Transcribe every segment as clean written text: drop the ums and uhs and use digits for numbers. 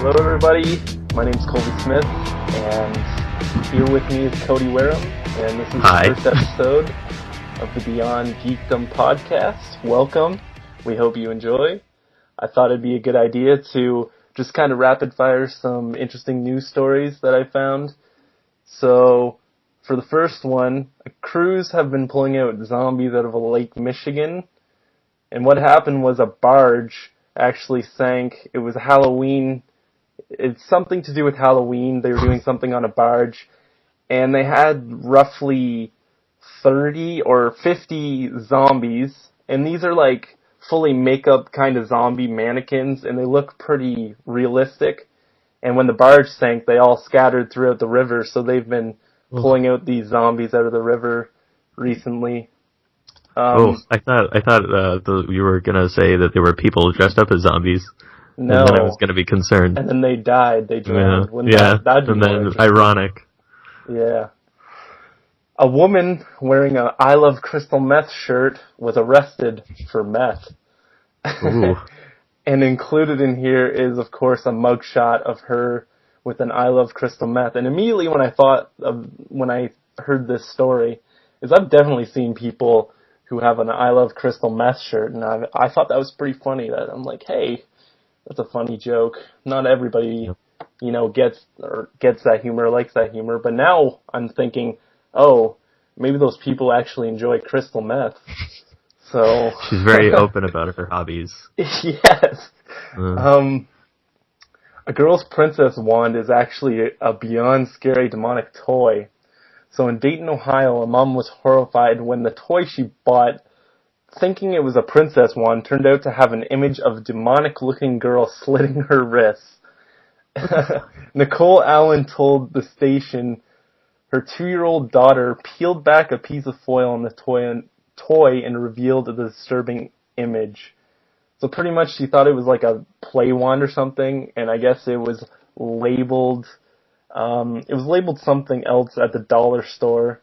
Hello, everybody. My name's Colby Smith, and here with me is Cody Wareham, and this is the first episode of the Beyond Geekdom podcast. Welcome. We hope you enjoy. I thought it'd be a good idea to just kind of rapid fire some interesting news stories that I found. So, for the first one, crews have been pulling out zombies out of a Lake Michigan, and what happened was a barge actually sank. It was Halloween. It's something to do with Halloween. They were doing something on a barge, and they had roughly 30 or 50 zombies, and these are like fully makeup kind of zombie mannequins, and they look pretty realistic. And when the barge sank, they all scattered throughout the river, so they've been pulling out these zombies out of the river recently. I thought you were gonna say that there were people dressed up as zombies. No. And then I was gonna be concerned. And then they died. They drowned. Yeah. And then ironic. Yeah. A woman wearing a I Love Crystal Meth shirt was arrested for meth. Ooh. And included in here is, of course, a mugshot of her with an I Love Crystal Meth. And immediately when I heard this story, is I've definitely seen people who have an I Love Crystal Meth shirt, and I thought that was pretty funny. That I'm like, hey, that's a funny joke. Not everybody, gets that humor, likes that humor. But now I'm thinking, oh, maybe those people actually enjoy crystal meth. So she's very open about her hobbies. Yes. A girl's princess wand is actually a beyond scary demonic toy. So in Dayton, Ohio, a mom was horrified when the toy she bought, thinking it was a princess wand, turned out to have an image of a demonic-looking girl slitting her wrists. Nicole Allen told the station her 2-year-old daughter peeled back a piece of foil on the toy and revealed the disturbing image. So pretty much she thought it was like a play wand or something, and I guess it was labeled something else at the dollar store.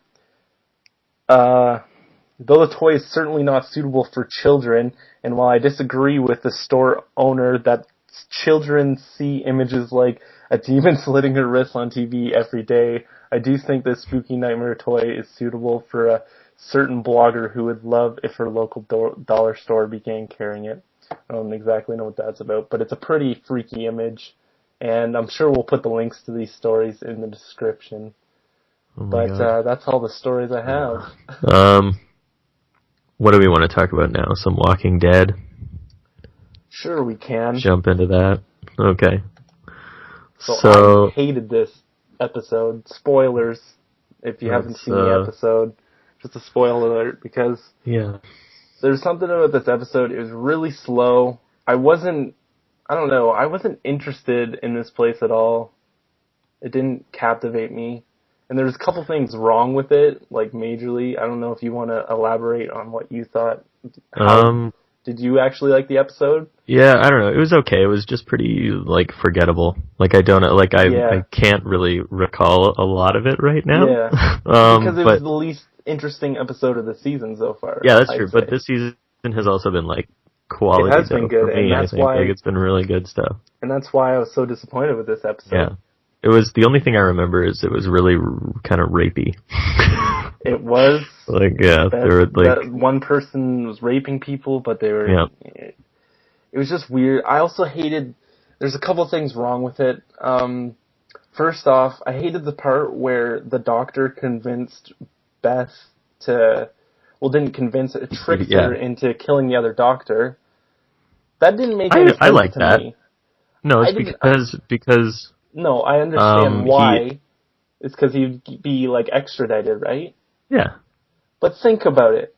Though the toy is certainly not suitable for children, and while I disagree with the store owner that children see images like a demon slitting her wrists on TV every day, I do think this spooky nightmare toy is suitable for a certain blogger who would love if her local dollar store began carrying it. I don't exactly know what that's about, but it's a pretty freaky image. And I'm sure we'll put the links to these stories in the description. But that's all the stories I have. What do we want to talk about now? Some Walking Dead? Sure, we can. Jump into that. Okay. So I hated this episode. Spoilers, if you haven't seen the episode. Just a spoiler alert, because there's something about this episode. It was really slow. I wasn't interested in this place at all. It didn't captivate me. And there's a couple things wrong with it, like majorly. I don't know if you want to elaborate on what you thought. Did you actually like the episode? Yeah, I don't know. It was okay. It was just pretty, forgettable. I can't really recall a lot of it right now. Yeah. Because it was the least interesting episode of the season so far. Yeah, that's true. But this season has also been, quality. It has been good, and that's why it's been really good stuff. And that's why I was so disappointed with this episode. Yeah, it was the only thing I remember is it was really kind of rapey. It was that one person was raping people, but they were. Yeah. It was just weird. I also hated. There's a couple things wrong with it. First off, I hated the part where the doctor convinced Beth to. Well, didn't convince it, tricked her into killing the other doctor. That didn't make any sense I like to that. me. No, it's because... No, I understand why. It's because he'd be, extradited, right? Yeah. But think about it.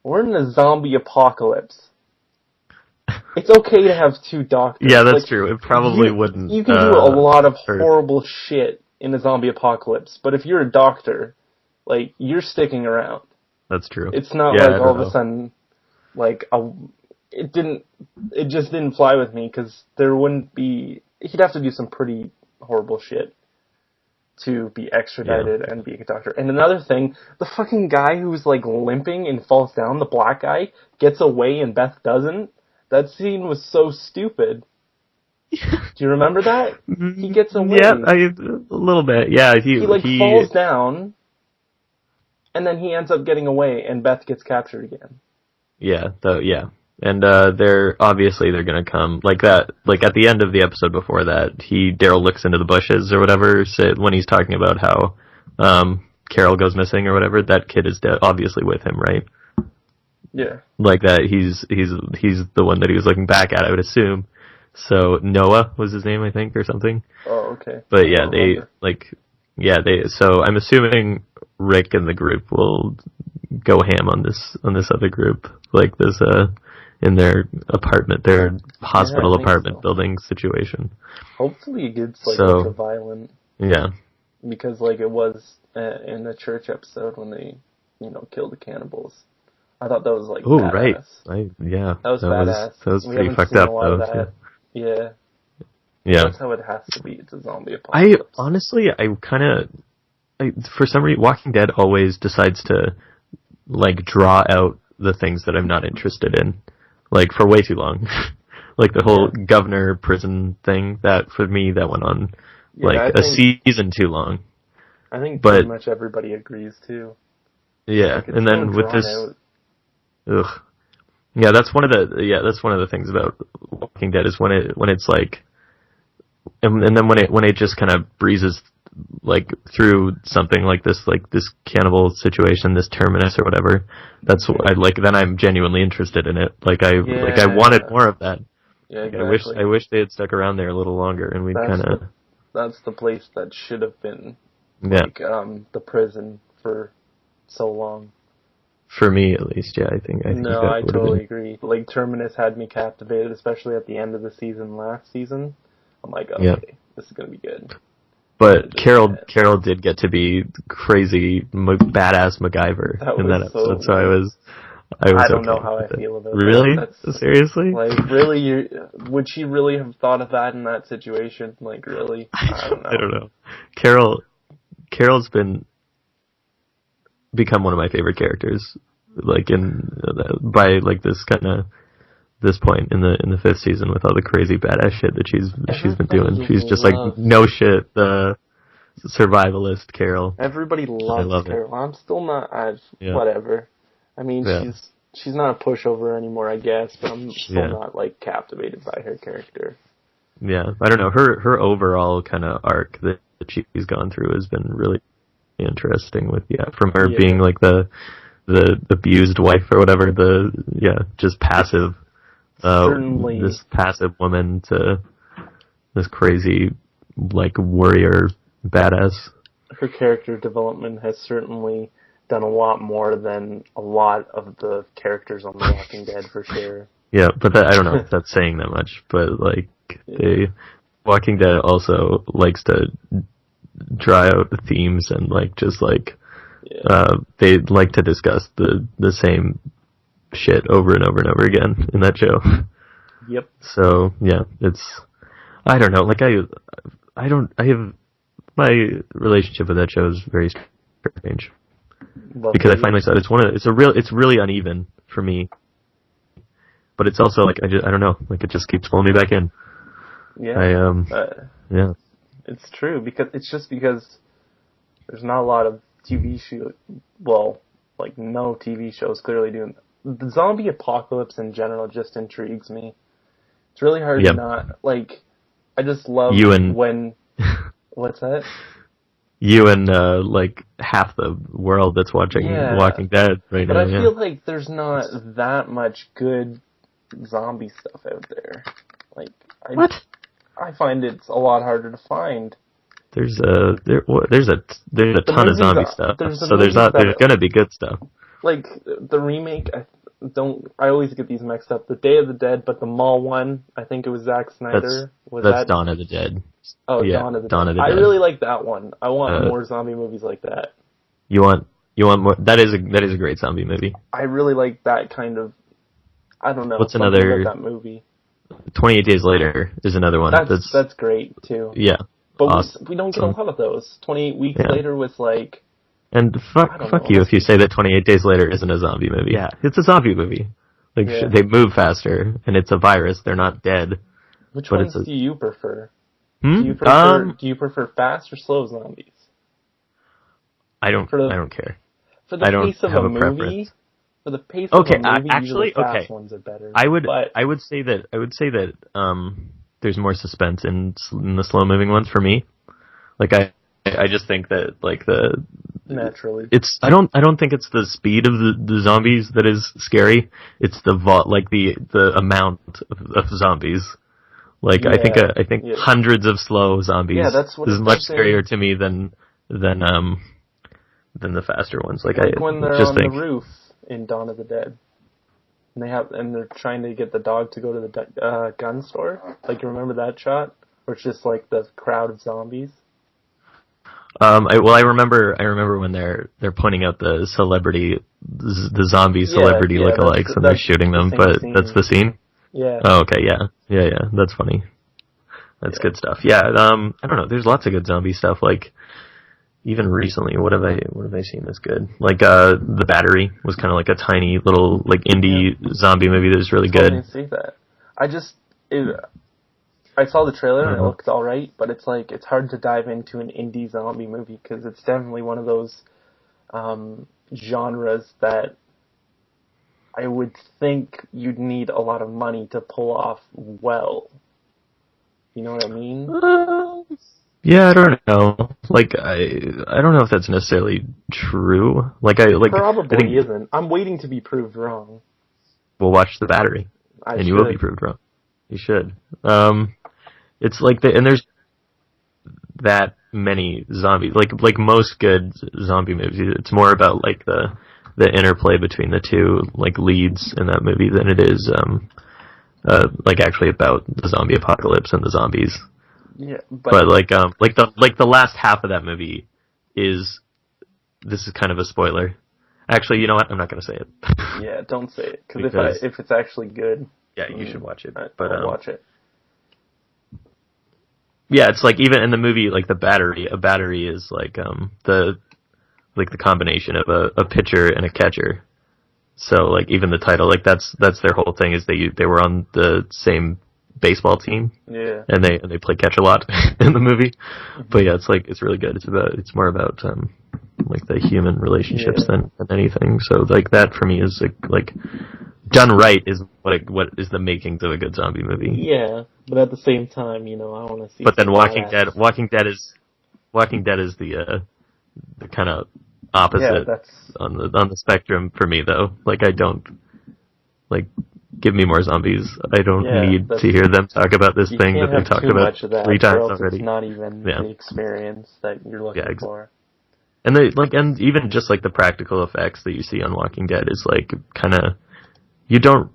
We're in a zombie apocalypse. It's okay to have two doctors. Yeah, that's true. It probably wouldn't... You can do a lot of horrible shit in a zombie apocalypse, but if you're a doctor, you're sticking around. That's true. It's not all of a sudden, it just didn't fly with me, because there wouldn't be, he'd have to do some pretty horrible shit to be extradited and be a doctor. And another thing, the fucking guy who's limping and falls down, the black guy, gets away and Beth doesn't. That scene was so stupid. Do you remember that? He gets away. Yeah, a little bit. Yeah, he falls down, and then he ends up getting away, and Beth gets captured again. Yeah, and they're gonna come like that. Like at the end of the episode before that, Daryl looks into the bushes or whatever. When he's talking about how Carol goes missing or whatever, that kid is obviously with him, right? Yeah. Like that, he's the one that he was looking back at, I would assume. So Noah was his name, I think, or something. Oh, okay. But so I'm assuming Rick and the group will go ham on this other group, like this in their apartment, their hospital apartment building situation. Hopefully it gets ultra violent. Yeah. Because it was in the church episode when they, killed the cannibals. I thought that was badass. Right. That was badass. That was pretty fucked up though. Yeah. Yeah. That's how it has to be. It's a zombie apocalypse. For some reason, Walking Dead always decides to draw out the things that I'm not interested in, for way too long. The whole governor prison thing, that for me that went on season too long. I think pretty much everybody agrees too. Yeah, and then with this, yeah, that's one of the things about Walking Dead is when it's and then when it just kind of breezes through something like this cannibal situation, this terminus or whatever. That's then I'm genuinely interested in it. I wanted more of that. Yeah, exactly. I wish they had stuck around there a little longer, and we kind of. That's the place that should have been the prison for so long. For me, at least, yeah, I think I totally agree. Terminus had me captivated, especially at the end of the season last season. I'm like, okay, this is gonna be good. But Carol did get to be crazy, badass MacGyver in that episode, so I was I don't know how I feel about that. Really? Seriously? Really, would she really have thought of that in that situation? Really? I don't know. I don't know. Carol's become one of my favorite characters, by this point in the fifth season, with all the crazy badass shit that she's been doing. She's just no shit, the survivalist Carol. Everybody loves Carol. I'm still not whatever. I mean, she's not a pushover anymore, I guess, but I'm still not captivated by her character. Yeah, I don't know. Her overall kind of arc that she's gone through has been really interesting. From her being the abused wife or whatever, just passive. This passive woman to this crazy warrior badass. Her character development has certainly done a lot more than a lot of the characters on The Walking Dead, for sure. Yeah, but I don't know if that's saying that much, but Walking Dead also likes to draw out the themes and they like to discuss the same shit over and over and over again in that show. Yep. So yeah, I don't know. I have my relationship with that show is very strange. Because I find myself, it's really uneven for me, but it's also I don't know, it just keeps pulling me back in. Yeah. It's true because there's not a lot of TV shows. Well, no TV shows clearly doing the zombie apocalypse in general. Just intrigues me. It's really hard to not I just love when. What's that? You and half the world that's watching Walking Dead right now. But I feel there's not that much good zombie stuff out there. What? I find it's a lot harder to find. There's a ton of zombie stuff. So there's gonna be good stuff. The remake, I always get these mixed up. The Day of the Dead, but the mall one, I think it was Zack Snyder. That's Dawn of the Dead. Oh, yeah, Dawn of the Dead. I really like that one. I want more zombie movies like that. You want more? That is a great zombie movie. I really like that kind of. I don't know. What's another? About that movie. 28 Days Later is another one. That's great too. Yeah, but we don't get a lot of those. 28 Weeks Later was And fuck you if you say that 28 Days Later isn't a zombie movie. Yeah, it's a zombie movie. They move faster, and it's a virus. They're not dead. Which ones do you prefer? Hmm? Do you prefer fast or slow zombies? I don't care. For the pace of a movie, usually fast ones are better. I would say that there's more suspense in the slow moving ones for me. Like I just think that like naturally I don't think it's the speed of the zombies that is scary. It's the amount of zombies. Like I think hundreds of slow zombies is much scarier to me than the faster ones. Like when they're on the roof in Dawn of the Dead, and they're trying to get the dog to go to the gun store. Like, you remember that shot, where it's just like the crowd of zombies. I remember when they're pointing out the zombie celebrity lookalikes and they're shooting them, but that's the scene. Yeah. Oh, okay, yeah, that's funny. That's good stuff. Yeah, I don't know. There's lots of good zombie stuff. Like, even recently, what have I seen that's good? Like, The Battery was kind of like a tiny little like indie zombie movie that was really good. I didn't see that. I saw the trailer and it looked alright, but it's like it's hard to dive into an indie zombie movie because it's definitely one of those genres that I would think you'd need a lot of money to pull off well. You know what I mean? Yeah, I don't know. Like, I don't know if that's necessarily true. Probably isn't. I'm waiting to be proved wrong. We'll watch The Battery, and you will be proved wrong. You should. It's like and there's that many zombies. Like most good zombie movies, it's more about like the interplay between the two like leads in that movie than it is like actually about the zombie apocalypse and the zombies. Yeah, but the last half of that movie this is kind of a spoiler. Actually, you know what? I'm not going to say it. Yeah, don't say it because if it's actually good, yeah, you should watch it. I'll watch it. Yeah, it's like even in the movie, like a battery is like the combination of a pitcher and a catcher. So like even the title, like that's their whole thing is they were on the same baseball team. Yeah. And they play catch a lot in the movie. But yeah, it's really good. It's more about like the human relationships than anything. So like that for me is like done right is what is the makings of a good zombie movie. Yeah, but at the same time, I want to see. But then Walking Dead is the kind of opposite on the spectrum for me though. Like I don't like give me more zombies. I don't need to hear them talk about this thing that they talked about 3 times already. It's not even the experience that you're looking for. And and even just like the practical effects that you see on Walking Dead is like kind of you don't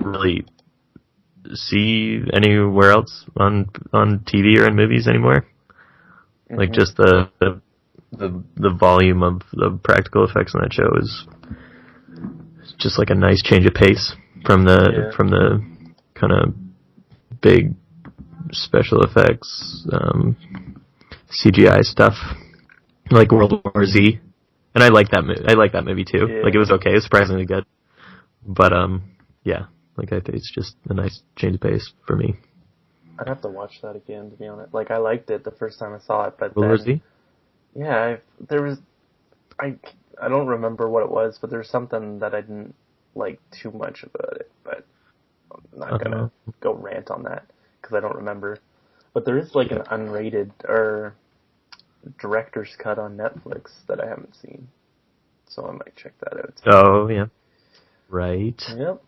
really see anywhere else on TV or in movies anymore. Mm-hmm. Like just the volume of the practical effects on that show is just like a nice change of pace from the kind of big special effects CGI stuff like World War Z. And I like that movie too. Yeah. Like it was okay, it was surprisingly good. But yeah, like I think it's just a nice change of pace for me. I'd have to watch that again to be honest. Like I liked it the first time I saw it, but World War Z? Yeah, I don't remember what it was, but there's something that I didn't like too much about it, but I'm not gonna go rant on that because I don't remember. But there is like an unrated or director's cut on Netflix that I haven't seen, so I might check that out too. Oh yeah, right. Yep.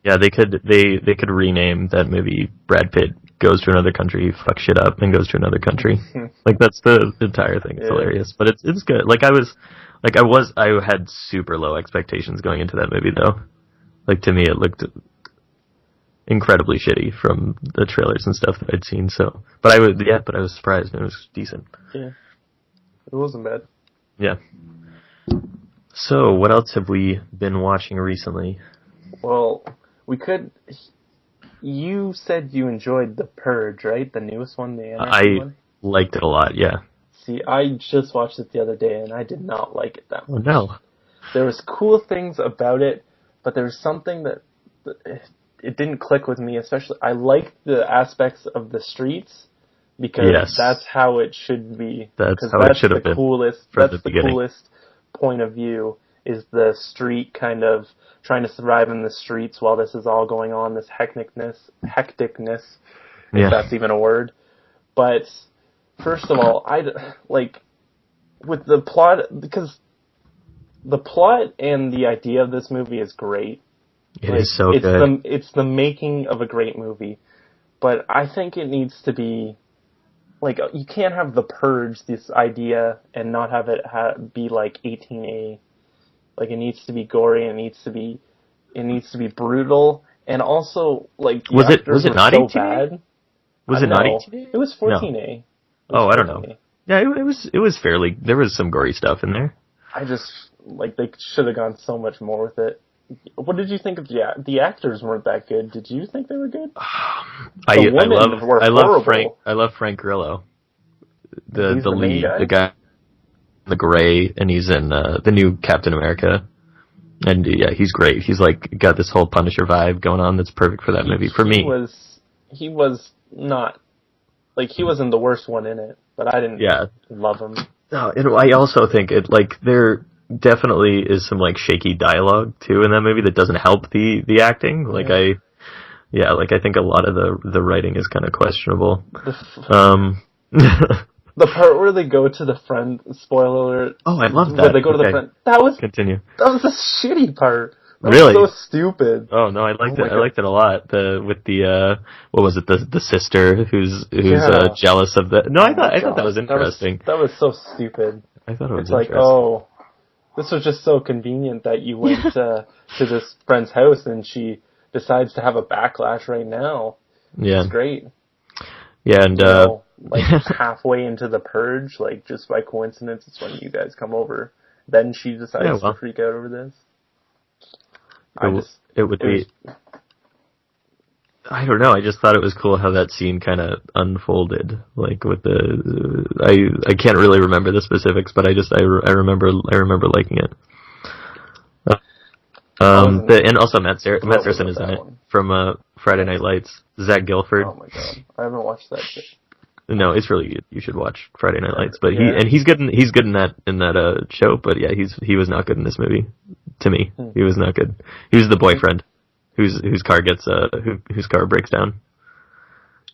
Yeah, they could rename that movie Brad Pitt Goes to Another Country, Fucks Shit Up, and Goes to Another Country. Like that's the entire thing. It's hilarious, but it's good. Like I had super low expectations going into that movie though. Like to me, it looked incredibly shitty from the trailers and stuff that I'd seen. So, but I was surprised. It was decent. Yeah, it wasn't bad. Yeah. So, what else have we been watching recently? Well, you said you enjoyed The Purge, right? The newest one, the Anarchy one? I liked it a lot, yeah. See, I just watched it the other day, and I did not like it that much. Oh, no. There was cool things about it, but there was something that it didn't click with me. Especially, I liked the aspects of the streets because that's how it should be. That's how it should have been. That's the coolest point of view. Is the street kind of trying to survive in the streets while this is all going on? This hecticness, if that's even a word. But first of all, with the plot, because the plot and the idea of this movie is great. It is so good. It's the making of a great movie. But I think it needs to be, you can't have the Purge, this idea, and not have it be like 18A. It needs to be gory, it needs to be brutal, and also, was it not 18A? Was it not 18A? It was 14A. No. I don't know. Yeah, it was fairly, there was some gory stuff in there. I just, they should have gone so much more with it. What did you think of the actors weren't that good? Did you think they were good? I love Frank Grillo. The guy in the gray, and he's in the new Captain America. And yeah, he's great. He's got this whole Punisher vibe going on that's perfect for that movie. For me, he was not he wasn't the worst one in it, but I didn't love him. No, I also think there definitely is some shaky dialogue too in that movie that doesn't help the acting. I think a lot of the writing is kind of questionable. The part where they go to the friend, spoiler alert. Oh, I love that. Where they go to the friend. Continue. That was a shitty part. That really? was so stupid. Oh no, I liked it. I liked it a lot. With the what was it? The sister who's jealous of the. No, I thought that was interesting. That was so stupid. I thought it was interesting. This was just so convenient that you went to this friend's house and she decides to have a backlash right now. Yeah, it's great. Yeah, and halfway into the Purge, just by coincidence, it's when you guys come over. Then she decides to freak out over this. It would be. I don't know. I just thought it was cool how that scene kind of unfolded. With the, I can't really remember the specifics, but I remember liking it. And also Matt Saracen is in it from Friday Night Lights. Zach Gilford. Oh my god, I haven't watched that shit. No, it's really good. You should watch Friday Night Lights. But he's good in that show. But yeah, he was not good in this movie. To me, he was not good. He was the boyfriend whose car breaks down.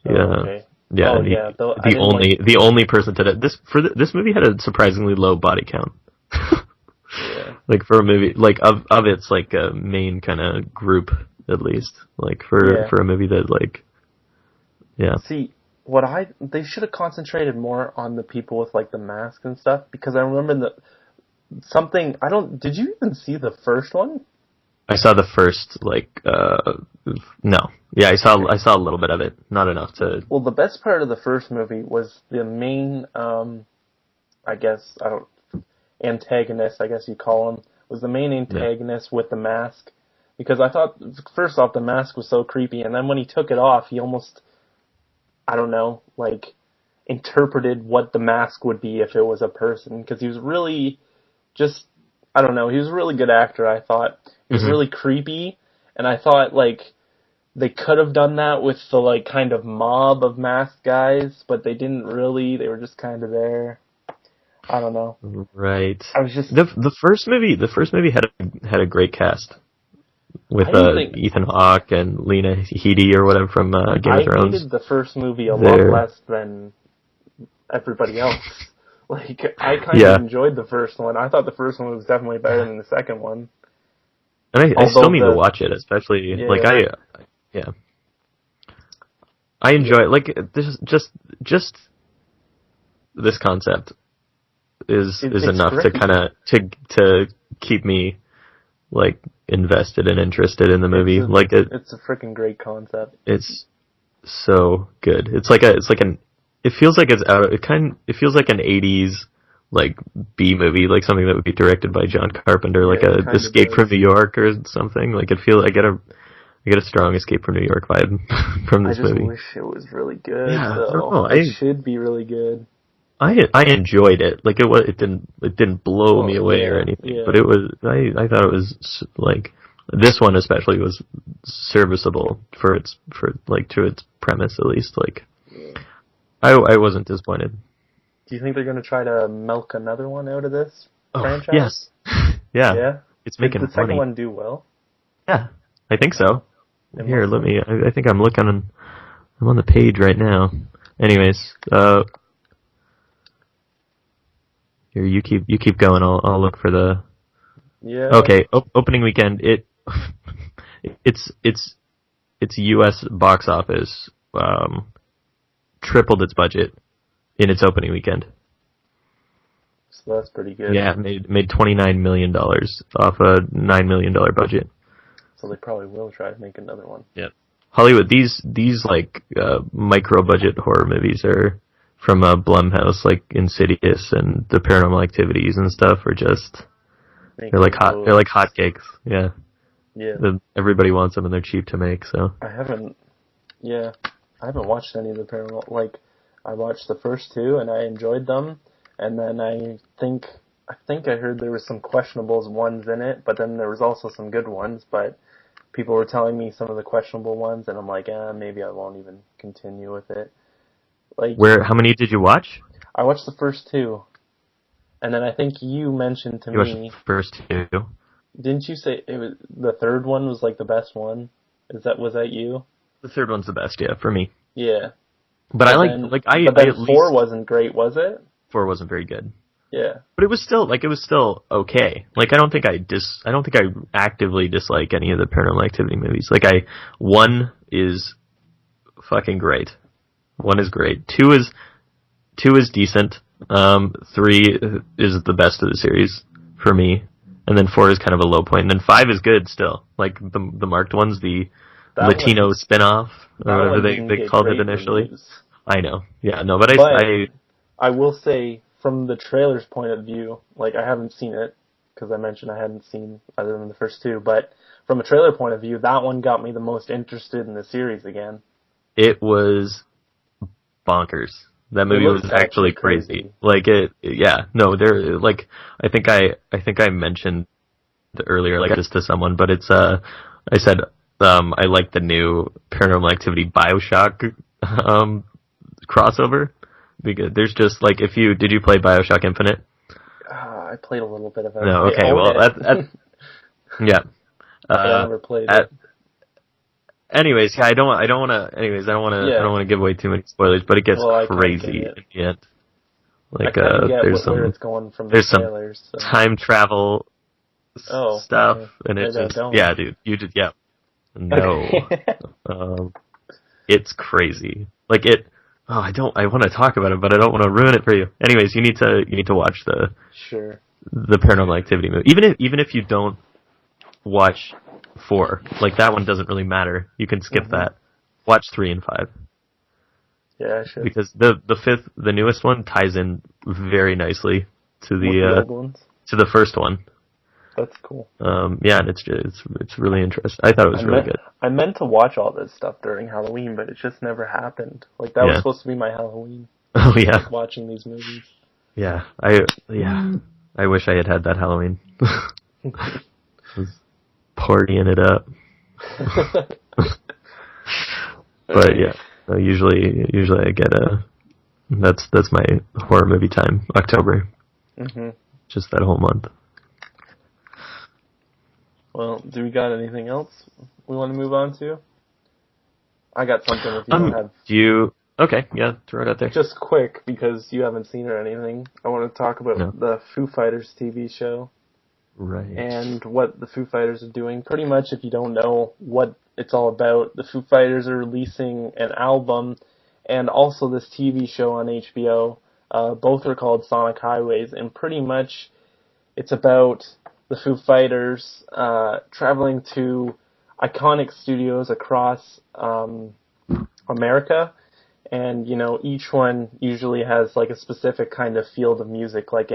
Yeah, okay. Yeah. The only person to this movie had a surprisingly low body count. Yeah. For a movie of its main kind of group, at least for a movie that yeah. See, they should have concentrated more on the people with the mask and stuff, because I remember did you even see the first one? I saw the first no. Yeah, I saw a little bit of it, not enough to. Well, the best part of the first movie was the main antagonist, I guess you call him, was the main antagonist with the mask, because I thought first off the mask was so creepy, and then when he took it off, he almost, I don't know, interpreted what the mask would be if it was a person, because he was really just, I don't know, he was a really good actor, I thought. He was really creepy, and I thought, they could have done that with the, kind of mob of masked guys, but they didn't really, they were just kind of there. I don't know. Right. I was just the first movie had a great cast with Ethan Hawke and Lena Headey or whatever from Game of Thrones. I hated the first movie a lot less than everybody else. I kind of enjoyed the first one. I thought the first one was definitely better than the second one. And I still need to watch it, especially I enjoy it. This just this concept is enough great. to kind of to keep me invested and interested in the movie. It's a freaking great concept. It's so good. It feels like it feels like an 80s B movie, something that would be directed by John Carpenter, Escape from New York or something. I get a strong Escape from New York vibe from this movie. I just wish it was really good. Yeah, though. It should be really good. I enjoyed it. It didn't blow me away or anything. Yeah. But it was. I thought it was this one especially was serviceable to its premise at least. Like, I wasn't disappointed. Do you think they're going to try to milk another one out of this franchise? Yes. Yeah. Yeah? It's making Did the second money. one do well? Yeah, I think so. Here, I think I'm I'm on the page right now. Anyways, here, you keep going. I'll look for the... Yeah. Okay, opening weekend, its U.S. box office, tripled its budget in its opening weekend. So that's pretty good. Yeah, made $29 million off a $9 million budget. So they probably will try to make another one. Yeah. Hollywood, these like micro budget horror movies are from Blumhouse, like Insidious and the Paranormal Activities and stuff, are just they're like hotcakes. Yeah. Yeah. Everybody wants them and they're cheap to make. So I haven't watched any of the Paranormal. Like, I watched the first two and I enjoyed them, and then I think I heard there was some questionable ones in it, but then there was also some good ones. But people were telling me some of the questionable ones, and I'm like, maybe I won't even continue with it. Like, how many did you watch? I watched the first two, and then I think you mentioned to me. You watched the first two. Didn't you say it was the third one was like the best one? Was that you? The third one's the best, yeah, for me. Yeah. But But then 4 wasn't great, was it? 4 wasn't very good. Yeah. But it was still okay. Like, I don't think I actively dislike any of the Paranormal Activity movies. Like, 1 is fucking great. 1 is great. 2 is decent. 3 is the best of the series for me. And then 4 is kind of a low point. And then 5 is good still. Like, the marked ones, the Latino spin-off, or whatever they called it initially. Reviews. I know. Yeah, no, but I will say, from the trailer's point of view, like, I haven't seen it, because I mentioned I hadn't seen other than the first 2, but from a trailer point of view, that one got me the most interested in the series again. It was bonkers. That movie was actually crazy. Like, they're, like, I think I mentioned earlier, like, this to someone, but it's, I said, I like the new Paranormal Activity BioShock, crossover. Because there's just, like, did you play BioShock Infinite? I played a little bit of it. No, okay, well, yeah. I never played it. Anyways, yeah, I don't want to give away too many spoilers, but it gets crazy at the end. Like, there's where it's going from the trailers, some time travel stuff, and it's just, yeah, dude, no. It's crazy. Like, I want to talk about it, but I don't want to ruin it for you. Anyways, you need to watch the Paranormal Activity movie. Even if you don't watch 4, like, that one doesn't really matter. You can skip that. Watch 3 and 5. Yeah, I should. Because the 5th, the newest one, ties in very nicely to the first one. That's cool. Yeah, and it's really interesting. I thought it was really good. I meant to watch all this stuff during Halloween, but it just never happened. Like, that was supposed to be my Halloween. Oh, yeah. Like, watching these movies. Yeah. I wish I had that Halloween. Was partying it up. But yeah, usually I get that's my horror movie time, October. Just that whole month. Well, do we got anything else we want to move on to? I got something if you don't have... Okay, yeah, throw it out there. Just quick, because you haven't seen it or anything. I want to talk about the Foo Fighters TV show. Right. And what the Foo Fighters are doing. Pretty much, if you don't know what it's all about, the Foo Fighters are releasing an album and also this TV show on HBO. Both are called Sonic Highways, and pretty much it's about the Foo Fighters traveling to iconic studios across America, and each one usually has like a specific kind of field of music. Like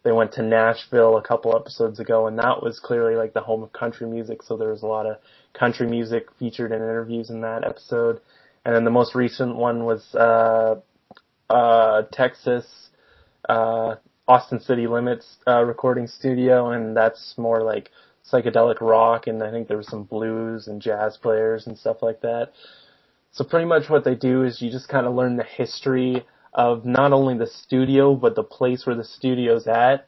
they went to Nashville a couple episodes ago, and that was clearly like the home of country music, so there was a lot of country music featured in interviews in that episode. And then the most recent one was Texas, Austin City Limits recording studio, and that's more like psychedelic rock, and I think there was some blues and jazz players and stuff like that. So pretty much what they do is you just kind of learn the history of not only the studio, but the place where the studio's at.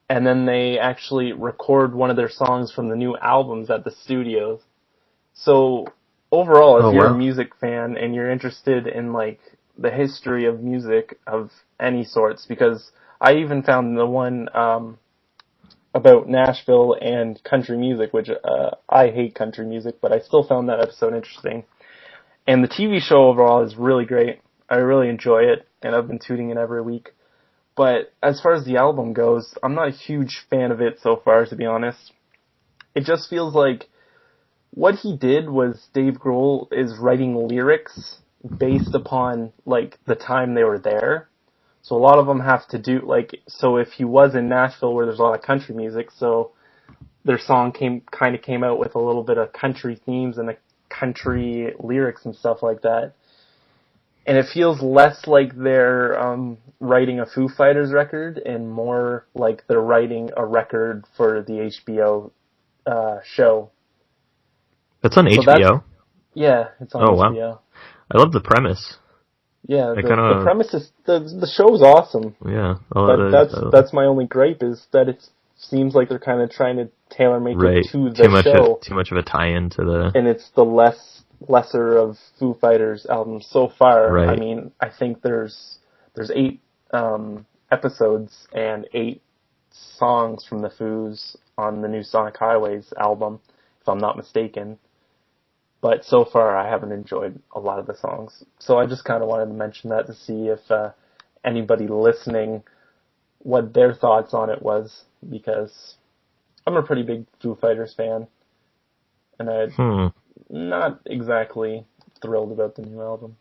And then they actually record one of their songs from the new albums at the studios. So overall, if you're a music fan and you're interested in like the history of music of any sorts, because I even found the one about Nashville and country music, which I hate country music, but I still found that episode interesting. And the TV show overall is really great. I really enjoy it, and I've been tuning in every week. But as far as the album goes, I'm not a huge fan of it so far, to be honest. It just feels like what he did was Dave Grohl is writing lyrics based upon, like, the time they were there. So a lot of them have to do, like, so if he was in Nashville where there's a lot of country music, so their song came out with a little bit of country themes and a country lyrics and stuff like that. And it feels less like they're writing a Foo Fighters record and more like they're writing a record for the HBO show. That's on HBO? Yeah, it's on HBO. Wow. I love the premise. Yeah, the premise is, the show's awesome. Yeah. But that's my only gripe, is that it seems like they're kind of trying to tailor-make it to the show. Too much of a tie-in to the... And it's the lesser of Foo Fighters albums so far. Right. I mean, I think there's 8 episodes and 8 songs from the Foos on the new Sonic Highways album, if I'm not mistaken. But so far, I haven't enjoyed a lot of the songs. So I just kind of wanted to mention that to see if anybody listening, what their thoughts on it was, because I'm a pretty big Foo Fighters fan, and I'm not exactly thrilled about the new album.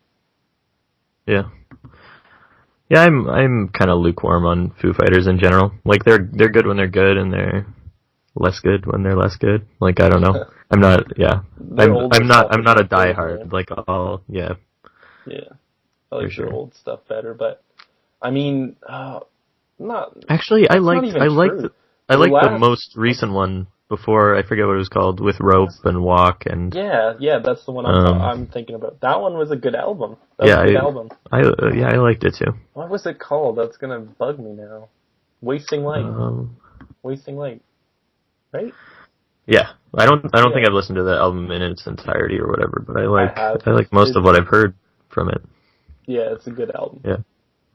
Yeah. Yeah, I'm kind of lukewarm on Foo Fighters in general. Like, they're good when they're good, and they're less good when they're less good. Like, I don't know. I'm not a diehard. Like, yeah. Yeah. I like their old stuff better, but I mean, not. Actually, I like the most recent one before. I forget what it was called, with Rope and Walk and. Yeah, that's the one I'm thinking about. That one was a good album. Album. I liked it too. What was it called? That's gonna bug me now. Wasting Light. Wasting Light. Right? Yeah, I don't think I've listened to the album in its entirety or whatever, but I like most of what I've heard from it. Yeah, it's a good album. Yeah,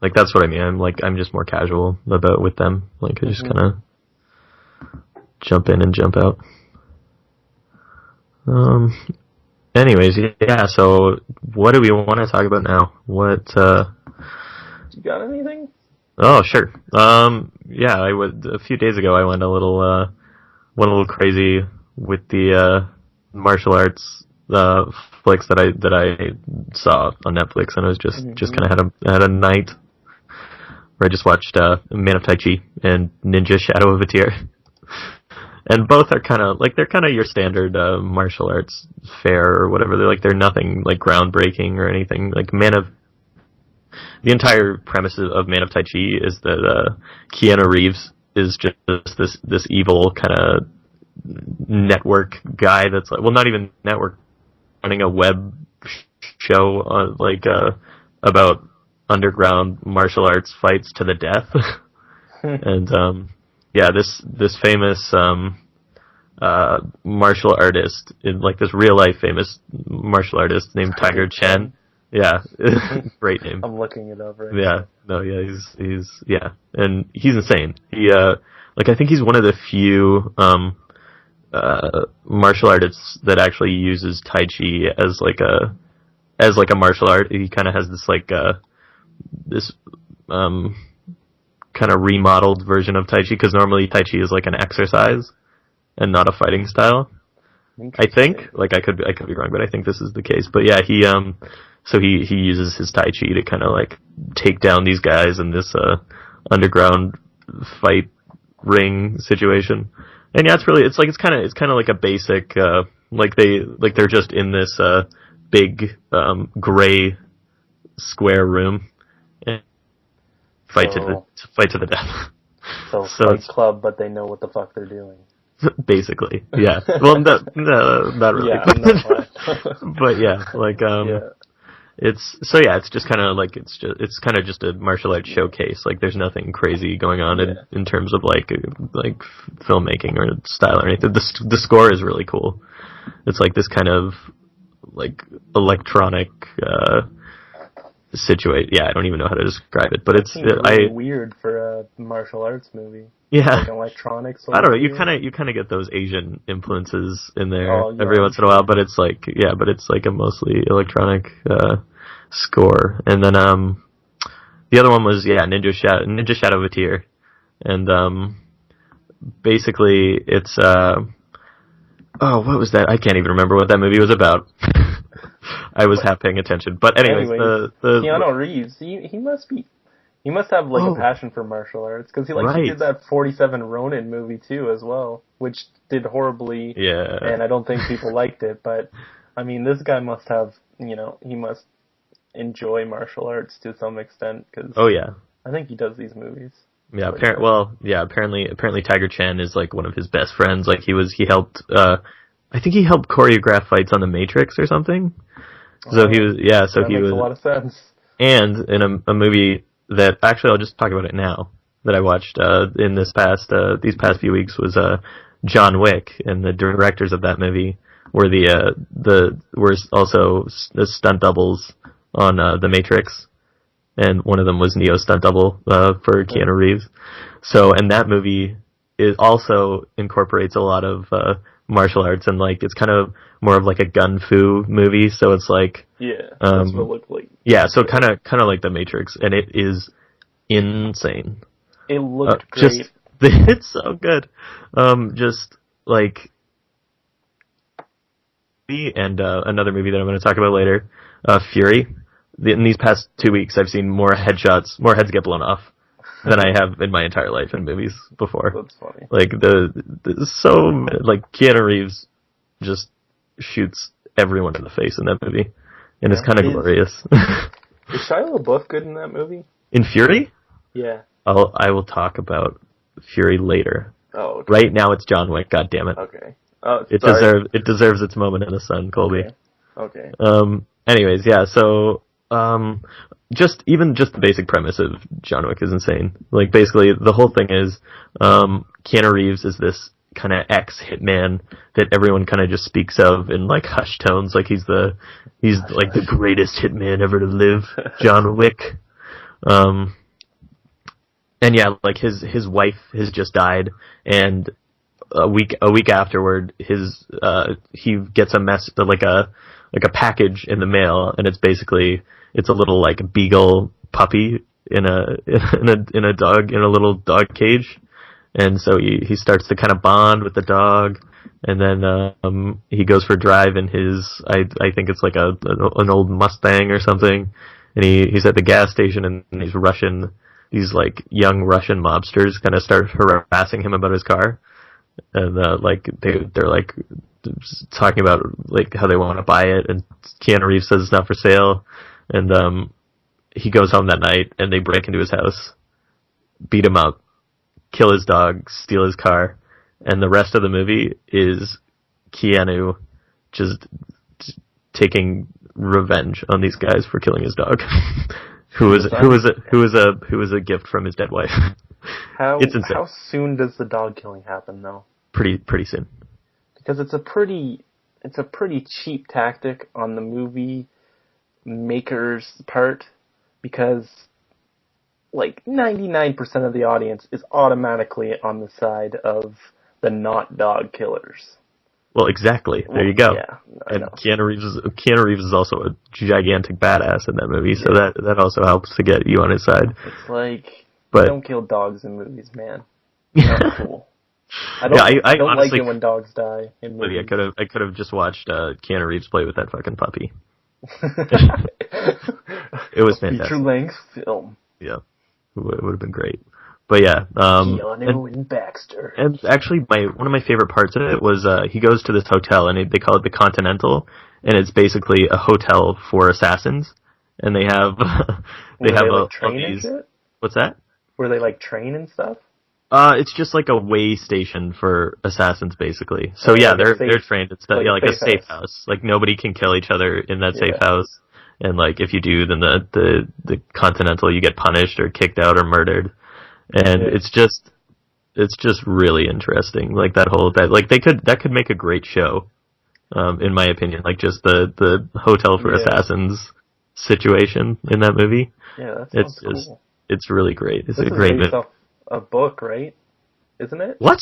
like that's what I mean. I'm just more casual with them. Like I just kind of jump in and jump out. Anyways, yeah. So what do we want to talk about now? What? You got anything? Oh, sure. Yeah, a few days ago I went a little crazy with the martial arts flicks that I saw on Netflix, and I was just kind of had a night where I just watched Man of Tai Chi and Ninja Shadow of a Tear, and both are kind of your standard martial arts fare or whatever. They're nothing like groundbreaking or anything. Like the entire premise of Man of Tai Chi is that Keanu Reeves is just this evil kind of network guy that's like, well, not even network, running a web show about underground martial arts fights to the death. And this famous martial artist, this real life famous martial artist named Tiger Chen. Yeah, great name. I'm looking it up right now. And he's insane. He I think he's one of the few martial artists that actually uses Tai Chi as a martial art. He kind of has this kind of remodeled version of Tai Chi, because normally Tai Chi is like an exercise and not a fighting style. I think, I could be wrong, but I think this is the case. But yeah, he uses his Tai Chi to kind of take down these guys in this underground fight ring situation. And yeah, it's kind of like a basic they're just in this big gray square room and fight to the death. So Fight Club, but they know what the fuck they're doing. Basically, yeah. Well, no, not really. Yeah, no, but yeah, like, it's just kind of like, it's kind of just a martial arts showcase. Like, there's nothing crazy going on in terms of like filmmaking or style or anything. The score is really cool. It's like this kind of like electronic, situation. Yeah, I don't even know how to describe it, but it's really weird for a martial arts movie. Yeah, like electronics. I don't know. You kind of get those Asian influences in there every once in a while, but it's like a mostly electronic score. And then the other one was Ninja Shadow of a Tear, and basically it's what was that? I can't even remember what that movie was about. I was half paying attention, but anyways the Keanu Reeves, he must have like a passion for martial arts, because he did that 47 Ronin movie too as well, which did horribly. Yeah. And I don't think people liked it, but I mean, this guy must have, he must enjoy martial arts to some extent, because I think he does these movies. Yeah, apparently Tiger Chan is like one of his best friends. Like he helped I think he helped choreograph fights on The Matrix or something. So he was that makes a lot of sense. And in a movie that actually I'll just talk about it now, that I watched in these past few weeks, was John Wick, and the directors of that movie were were also the stunt doubles on The Matrix, and one of them was Neo's stunt double for Keanu Reeves. So, and that movie also incorporates a lot of martial arts, and like it's kind of more of like a gun fu movie, so it's like that's what it looked like. Yeah, so kind of like The Matrix, and it is insane. It looked great. It's so good. Just like another movie that I'm going to talk about later, Fury. In these past 2 weeks, I've seen more heads get blown off than I have in my entire life in movies before. That's funny. Like like Keanu Reeves just shoots everyone in the face in that movie, and it's kind of glorious. Is Shia LaBeouf good in that movie? In Fury? Yeah. I will talk about Fury later. Oh, okay. Right now it's John Wick. God damn it. Okay. Oh, it deserves its moment in the sun, Colby. Okay. Anyways, yeah. So just the basic premise of John Wick is insane. Like, basically the whole thing is Keanu Reeves is this kind of ex-hitman that everyone kind of just speaks of in like hushed tones, like he's like the greatest hitman ever to live, John Wick. And yeah, like his wife has just died, and a week afterward, he gets like a package in the mail, and it's a little like beagle puppy in a little dog cage. And so he starts to kind of bond with the dog, and then he goes for a drive in his I think it's like an old Mustang or something, and he's at the gas station, and these like young Russian mobsters kind of start harassing him about his car, and like they're like talking about like how they want to buy it, and Keanu Reeves says it's not for sale, and he goes home that night, and they break into his house, beat him up, kill his dog, steal his car, and the rest of the movie is Keanu just taking revenge on these guys for killing his dog, who was a gift from his dead wife. It's insane. How soon does the dog killing happen, though? Pretty soon. Because it's a pretty cheap tactic on the movie maker's part, because like 99% of the audience is automatically on the side of the not dog killers. Well, exactly. There you go. Yeah, and Keanu Reeves is also a gigantic badass in that movie, so that also helps to get you on his side. It's like, don't kill dogs in movies, man. That's cool. I don't honestly, like it when dogs die in movies. I could have just watched Keanu Reeves play with that fucking puppy. It was fantastic. Feature-length film. Yeah, it would have been great. But yeah, Keanu and Baxter. And actually, one of my favorite parts of it was he goes to this hotel, and they call it the Continental, and it's basically a hotel for assassins, and they have train and shit? What's that? Where they like train and stuff? It's just like a way station for assassins, basically. So yeah, like they're trained. It's like a safe house. Like nobody can kill each other in that safe house. And like if you do, then the Continental, you get punished or kicked out or murdered. And it's just really interesting. Like that could make a great show, in my opinion. Like just the Hotel for Assassins situation in that movie. Yeah, that sounds cool. It's really great. It's a great movie. Off a book, right? Isn't it? What?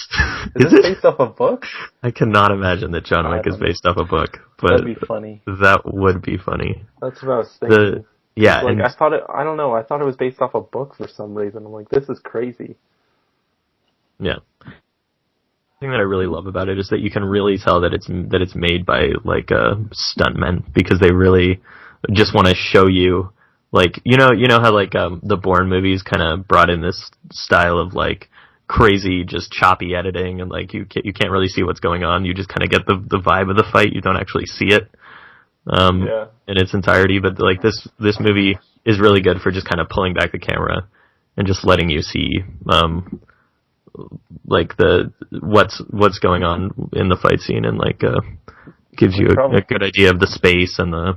Is it based off a book? I cannot imagine that John Wick is based off a book. But that'd be funny. That would be funny. That's what I was thinking. And I thought it was based off a book for some reason. I'm like, this is crazy. Yeah. The thing that I really love about it is that you can really tell that it's made by like stuntmen, because they really just want to show you, like, you know how like the Bourne movies kind of brought in this style of like crazy, just choppy editing, and like you can't really see what's going on. You just kind of get the vibe of the fight. You don't actually see it in its entirety. But like this movie is really good for just kind of pulling back the camera and just letting you see like what's going on in the fight scene, and like gives you a good idea of the space and the.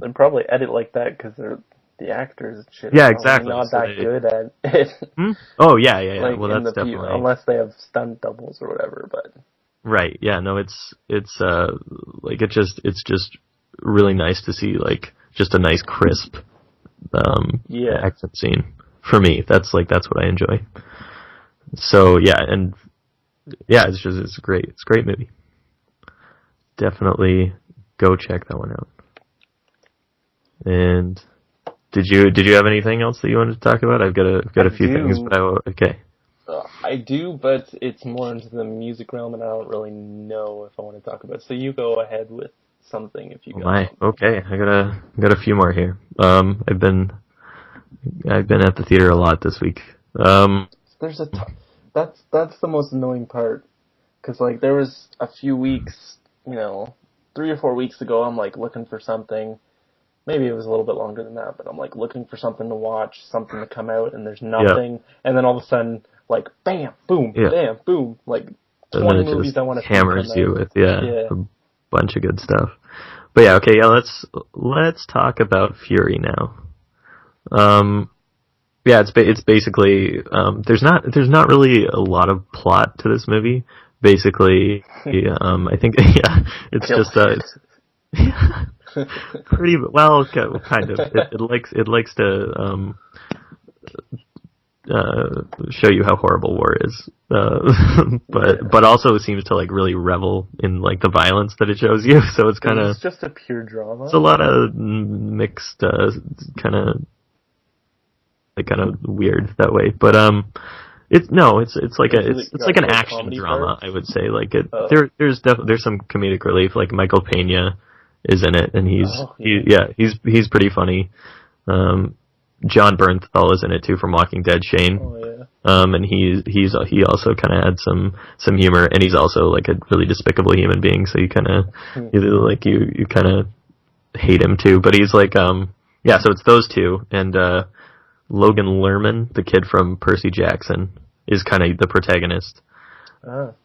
They'd probably edit like that because they're the actors and shit. Yeah, exactly. Not that good at it. Oh yeah. Like well, that's definitely unless they have stunt doubles or whatever. But right, yeah, no, it's like it's just really nice to see like just a nice crisp action scene. For me, that's what I enjoy. So yeah, and yeah, it's a great movie. Definitely go check that one out. And did you have anything else that you wanted to talk about? I've got a few things, but okay. I do, but it's more into the music realm, and I don't really know if I want to talk about it. So you go ahead with something if you got. Okay, I got a few more here. I've been at the theater a lot this week. There's that's the most annoying part, because like there was a few weeks, 3 or 4 weeks ago, I'm like looking for something. Maybe it was a little bit longer than that, but I'm like looking for something to watch, something to come out, and there's nothing. And then all of a sudden, like, bam, boom, bam, boom, like 20 movies I want to see. Hammers you with a bunch of good stuff. But yeah, okay, let's talk about Fury now. It's basically there's not really a lot of plot to this movie. Basically, I think it's just pretty well, kind of. It likes to show you how horrible war is, but also it seems to like really revel in like the violence that it shows you. So it's kind of just a pure drama. It's a lot of mixed, kind of weird that way. But it's like an action drama. Parts? I would say like there's some comedic relief. Like Michael Pena is in it, and he's pretty funny. John Bernthal is in it too from Walking Dead. Shane, and he also kind of had some humor, and he's also like a really despicable human being. So you kind of you kind of hate him too. But he's like so it's those two, and Logan Lerman, the kid from Percy Jackson, is kind of the protagonist.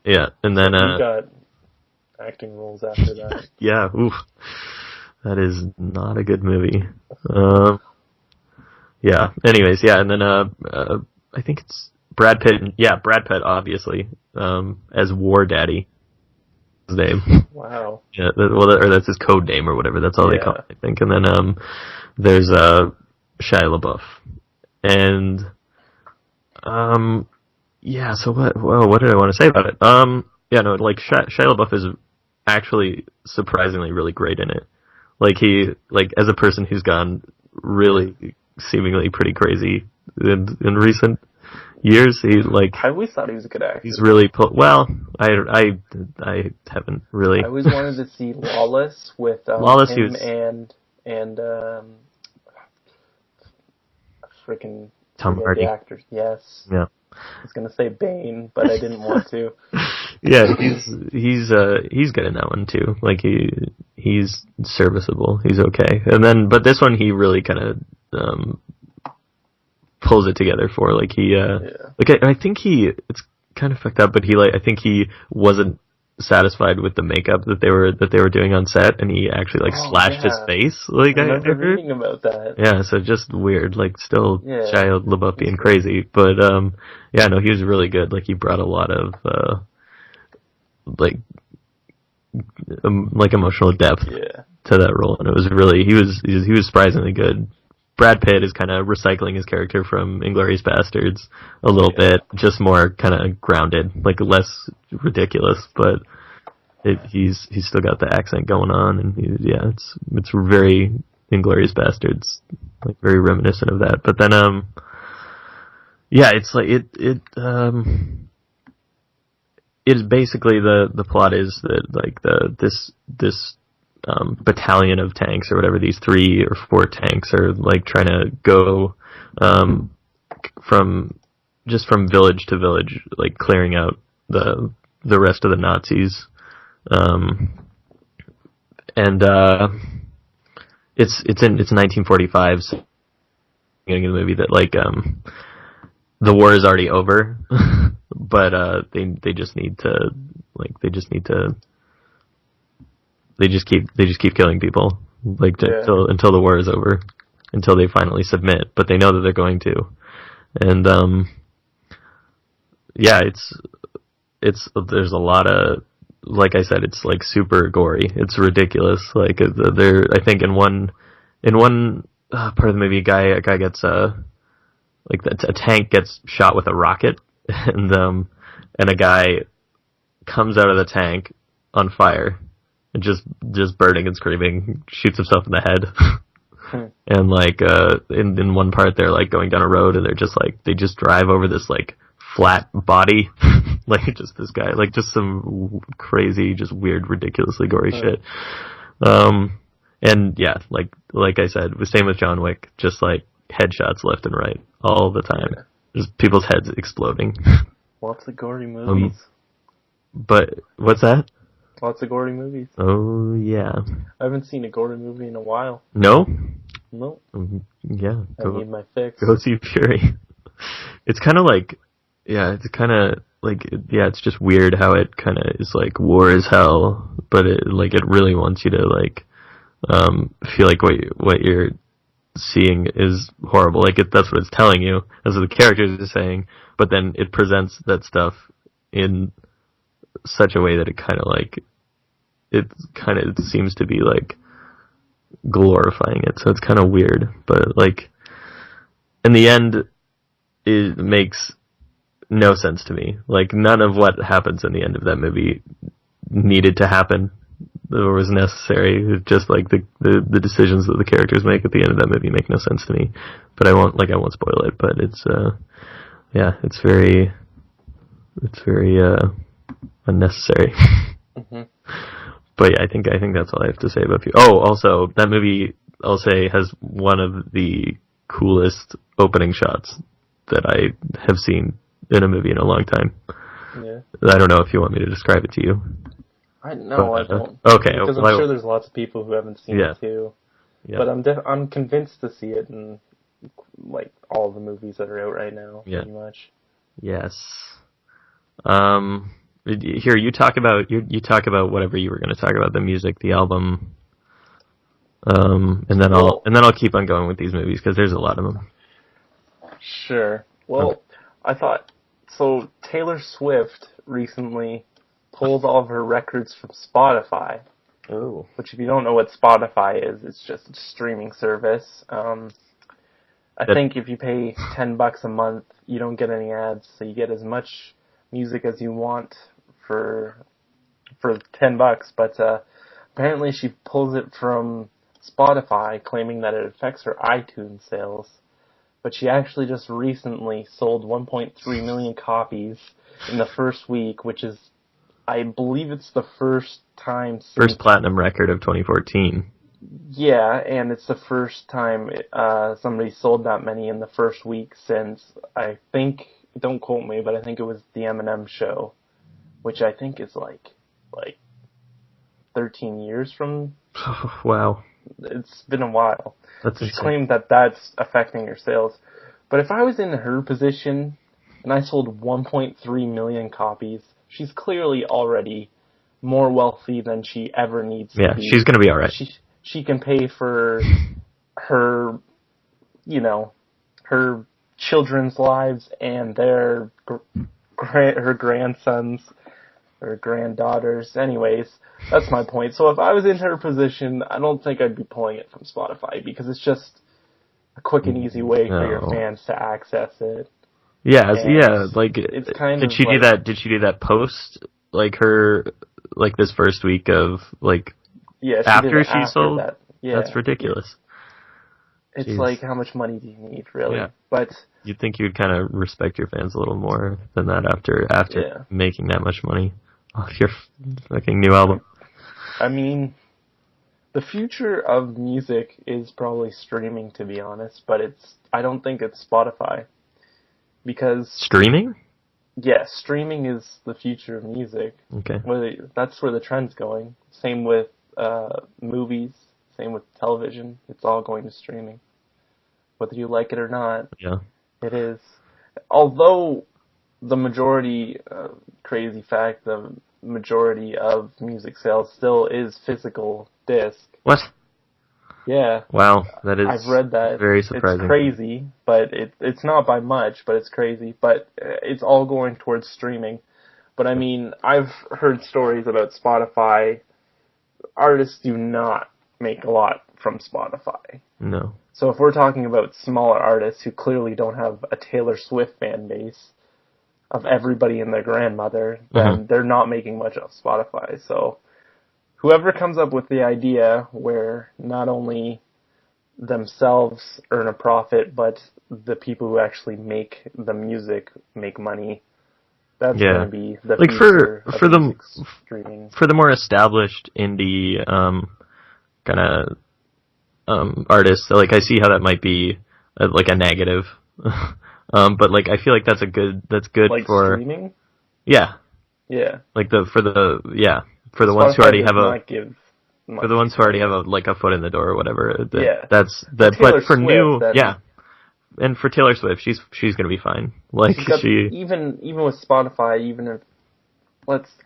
Yeah, and then you got acting roles after that. Yeah, oof, that is not a good movie. Yeah. Anyways, yeah, and then I think it's Brad Pitt. Yeah, Brad Pitt, obviously, as War Daddy. His name. Wow. Yeah. Or that's his code name or whatever. That's all they call it, I think. And then there's Shia LaBeouf, and So what did I want to say about it? Like Shia LaBeouf is actually surprisingly really great in it. Like as a person who's gone really seemingly pretty crazy in recent years, he's like. I always thought he was a good actor. He's really I haven't really. I always wanted to see Lawless with Lawless him and freaking Tom Hardy. The actors. Yes. Yeah. I was gonna say Bane, but I didn't want to. Yeah, he's good in that one too. Like he's serviceable. He's okay. And then, but this one he really kind of pulls it together for. Like I think it's kind of fucked up, but I think he wasn't satisfied with the makeup that they were doing on set, and he actually slashed his face. Like, I remember reading about that. Yeah, so just weird. Like, still Shia LaBeouf being crazy, but no, he was really good. Like, he brought a lot of emotional depth to that role, and it was really he was surprisingly good. Brad Pitt is kind of recycling his character from Inglourious Bastards a little bit, just more kind of grounded, like less ridiculous, but he's still got the accent going on, and it's very Inglourious Bastards, like very reminiscent of that. But then it's like it's basically the plot is that like this battalion of tanks or whatever, these 3 or 4 tanks are like trying to go from village to village, like clearing out the rest of the Nazis, and it's 1945, so beginning of the movie, that like the war is already over, but they just keep killing people, like until the war is over, until they finally submit. But they know that they're going to, and it's there's a lot of, like I said, it's like super gory. It's ridiculous. Like I think in one part of the movie, a guy gets a tank gets shot with a rocket, and a guy comes out of the tank on fire. And just burning and screaming, shoots himself in the head. And like in one part, they're like going down a road, and they just drive over this like flat body, like just this guy, like just some crazy, just weird, ridiculously gory shit. And yeah, like I said, the same with John Wick, just like headshots left and right all the time. Just people's heads exploding. Lots of gory movies. But what's that? Lots of gory movies. Oh, yeah. I haven't seen a gory movie in a while. No? No. Yeah. I need my fix. Go see Fury. It's kind of like, it's just weird how it kind of is like war is hell, but it really wants you to like, feel like what you're seeing is horrible. Like that's what it's telling you. That's what the characters are saying, but then it presents that stuff in such a way that it seems to be like glorifying it, so it's kind of weird. But like in the end, it makes no sense to me. Like none of what happens in the end of that movie needed to happen or was necessary. It's just like the decisions that the characters make at the end of that movie make no sense to me. But I won't spoil it. But it's it's very unnecessary. Mm-hmm. But yeah, I think that's all I have to say about Fury. Oh, also, that movie, I'll say, has one of the coolest opening shots that I have seen in a movie in a long time. Yeah. I don't know if you want me to describe it to you. I don't. Okay. Because I'm sure there's lots of people who haven't seen it too. Yeah. But I'm convinced to see it in like all the movies that are out right now, pretty much. Yes. Here, you talk about whatever you were going to talk about, the music, the album, and then I'll keep on going with these movies because there's a lot of them. Sure. Well, I thought so. Taylor Swift recently pulled all of her records from Spotify. Oh. Which, if you don't know what Spotify is, it's just a streaming service. I think if you pay $10 a month, you don't get any ads, so you get as much music as you want for $10. But apparently she pulls it from Spotify, claiming that it affects her iTunes sales. But she actually just recently sold 1.3 million copies in the first week, which is, I believe it's the first time since... First platinum record of 2014. Yeah, and it's the first time somebody sold that many in the first week since, I think, don't quote me, but I think it was the Eminem show, which I think is like 13 years from... Wow. It's been a while. That's she insane. claimed that that's affecting her sales. But if I was in her position and I sold 1.3 million copies, she's clearly already more wealthy than she ever needs to be. Yeah, she's going to be all right. She can pay for her, her children's lives and their her grandsons or granddaughters. Anyways, that's my point. So if I was in her position, I don't think I'd be pulling it from Spotify because it's just a quick and easy way for your fans to access it. Yeah, like it's kind did she do that? Did she do that post like her like this first week of like after she sold? That. Yeah, that's ridiculous. It's like, how much money do you need, really? Yeah. But you'd think you'd kind of respect your fans a little more than that after making that much money off your fucking new album. I mean, the future of music is probably streaming, to be honest, but I don't think it's Spotify. Because streaming? Yeah, streaming is the future of music. Okay. That's where the trend's going. Same with movies, same with television. It's all going to streaming. Whether you like it or not, it is. Although the majority, crazy fact, the majority of music sales still is physical disc. What? Yeah. Wow, that is. I've read that. Very surprising. It's crazy, but it's not by much, but it's crazy. But it's all going towards streaming. But I mean, I've heard stories about Spotify. Artists do not make a lot from Spotify. No. So if we're talking about smaller artists who clearly don't have a Taylor Swift fan base of everybody and their grandmother, then they're not making much off Spotify. So whoever comes up with the idea where not only themselves earn a profit, but the people who actually make the music make money, that's going to be the future of music streaming. For the more established indie kind of artists, like I see how that might be like a negative, but like I feel like that's good like for streaming. Yeah. Like for the ones who already have for the ones who already have a foot in the door or whatever. That's that. But for new, and for Taylor Swift, she's gonna be fine. Like even with Spotify, even if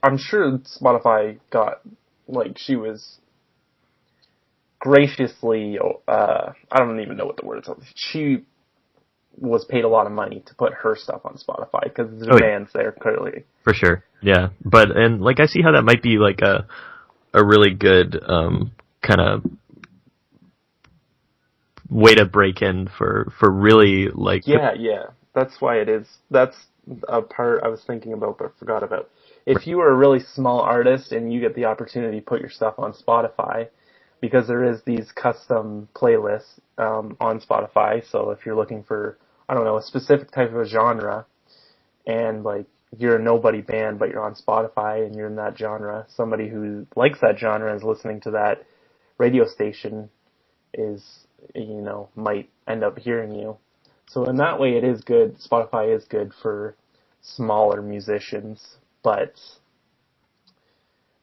I'm sure Spotify got she was graciously, I don't even know what the word is. She was paid a lot of money to put her stuff on Spotify because the demand's there clearly. For sure, yeah. But I see how that might be like a really good kind of way to break in for really like. Yeah. That's why it is. That's a part I was thinking about but forgot about. If you are a really small artist and you get the opportunity to put your stuff on Spotify, because there is these custom playlists on Spotify. So if you're looking for, I don't know, a specific type of a genre, and like you're a nobody band, but you're on Spotify and you're in that genre, somebody who likes that genre is listening to that radio station might end up hearing you. So in that way, it is good. Spotify is good for smaller musicians, but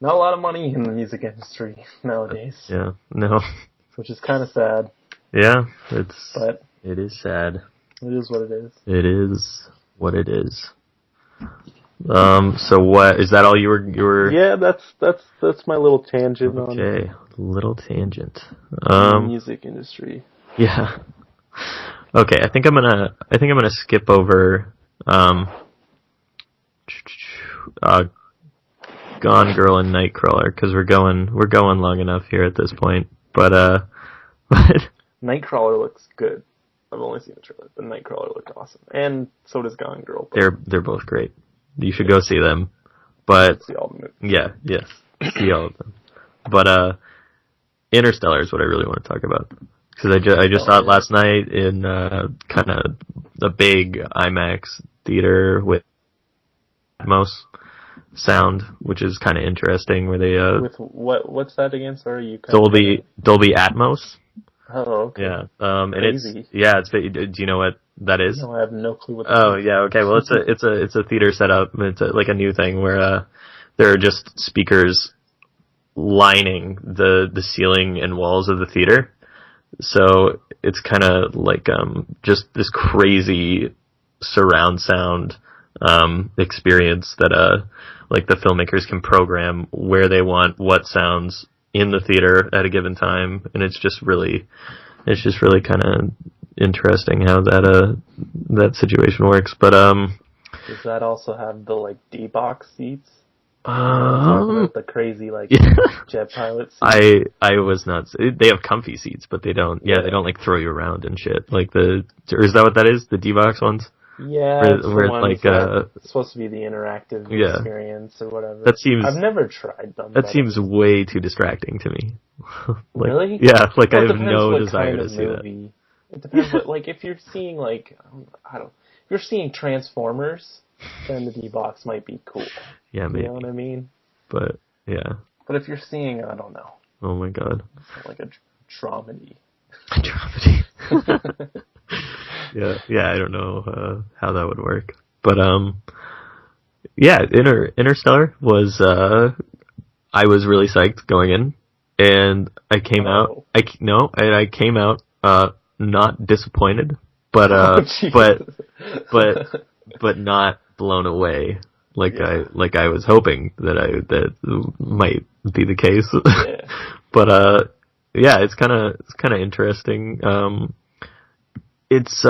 not a lot of money in the music industry nowadays. Yeah, no. Which is kind of sad. Yeah, it is sad. It is what it is. It is what it is. So what, is that all you were? Yeah, that's my little tangent on. Okay, little tangent. The music industry. Yeah. Okay, I think I'm gonna skip over, Gone Girl and Nightcrawler, because we're going long enough here at this point. But Nightcrawler looks good. I've only seen the trailer, but Nightcrawler looked awesome, and so does Gone Girl. They're both great. You should go see them. But see all the movies. Yes, see all of them. But Interstellar is what I really want to talk about, because I just saw it last night in kind of a big IMAX theater with Atmos sound, which is kind of interesting. Where they with what's that again? Sorry, you Dolby Atmos. Oh, okay. Yeah. And crazy. Do you know what that is? No, I have no clue what that is. Yeah, okay. Well, it's a theater setup. It's like a new thing where there are just speakers lining the ceiling and walls of the theater. So it's kind of like just this crazy surround sound experience that like the filmmakers can program where they want what sounds in the theater at a given time, and it's just really kind of interesting how that situation works. But does that also have the like D-box seats? The crazy like jet pilot seats? I was not. They have comfy seats, but they don't. Yeah, they don't like throw you around and shit. Like or is that what that is? The D-box ones? Yeah, where it's like it's supposed to be the interactive experience or whatever. That seems. I've never tried them. That seems way too distracting to me. Like, really? Yeah, like I have no desire to see that. It depends. What, like if you're seeing like if you're seeing Transformers, then the D-box might be cool. Yeah, maybe. You know what I mean? But yeah. But if you're seeing, I don't know. Oh my god. Like a dramedy. A dramedy. Yeah, I don't know how that would work, but yeah, Interstellar was I was really psyched going in, and I came out. I came out not disappointed, but but not blown away like I was hoping that might be the case. Yeah. But yeah, it's kind of interesting. It's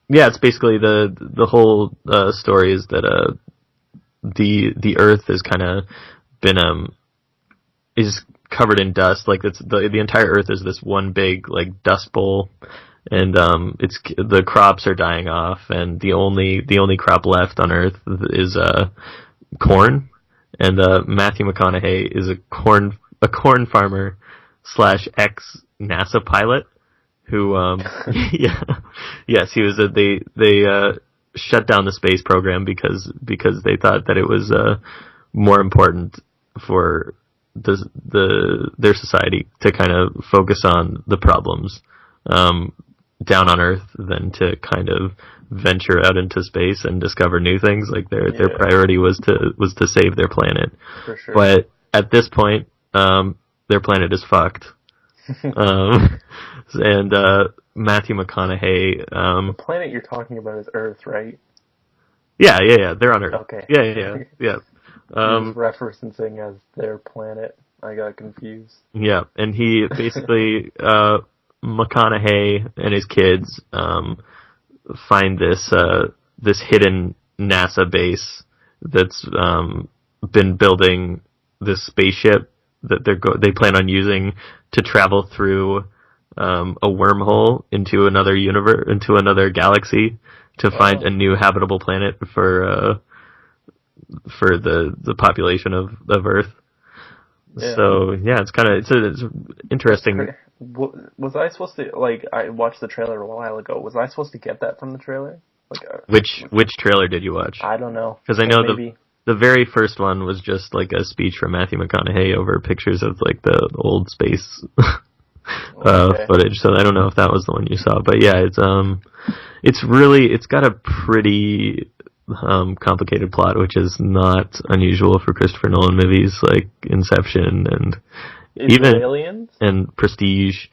it's basically the whole story is that the Earth has kind of been is covered in dust. Like it's the entire Earth is this one big like dust bowl, and it's the crops are dying off, and the only crop left on Earth is corn. And Matthew McConaughey is a corn farmer / ex NASA pilot who yes, he was they shut down the space program because they thought that it was more important for their society to kind of focus on the problems down on Earth than to kind of venture out into space and discover new things. Like their priority was to save their planet. For sure. But at this point, their planet is fucked. And Matthew McConaughey. The planet you're talking about is Earth, right? Yeah. They're on Earth. Okay. Yeah. He was referencing as their planet. I got confused. Yeah, and he basically McConaughey and his kids find this hidden NASA base that's been building this spaceship that they plan on using to travel through a wormhole into another universe, into another galaxy, to find a new habitable planet for the population of Earth. Yeah. So yeah, it's interesting. Was I supposed to I watched the trailer a while ago. Was I supposed to get that from the trailer? Which trailer did you watch? I don't know. Because I know the very first one was just like a speech from Matthew McConaughey over pictures of like the old space footage. So I don't know if that was the one you saw, but yeah, it's got a pretty complicated plot, which is not unusual for Christopher Nolan movies like Inception and even Aliens and Prestige.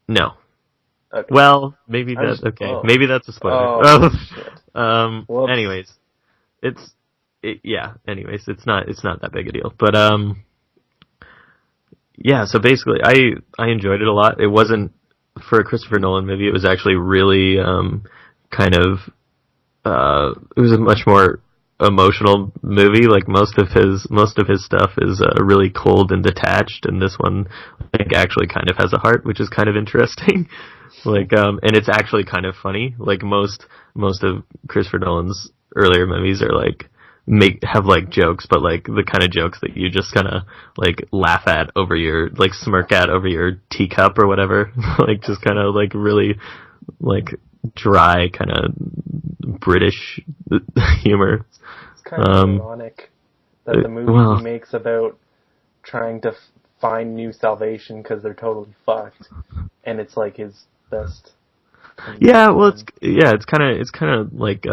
No. Okay. Well, maybe that's okay. Oh. Maybe that's a spoiler. Oh, anyways, anyways, it's not that big a deal. But yeah. So basically, I enjoyed it a lot. It wasn't for a Christopher Nolan movie. It was actually really kind of. It was a much more emotional movie. Like most of his stuff is really cold and detached, and this one I think actually kind of has a heart, which is kind of interesting. And it's actually kind of funny. Like most of Christopher Nolan's earlier movies are have jokes, but the kind of jokes that you just kind of laugh at over your smirk at over your teacup or whatever. Just kind of really dry kind of British humor. It's kind of ironic that the movie he makes about trying to find new salvation because they're totally fucked, and it's his best. Yeah, well, it's kind of like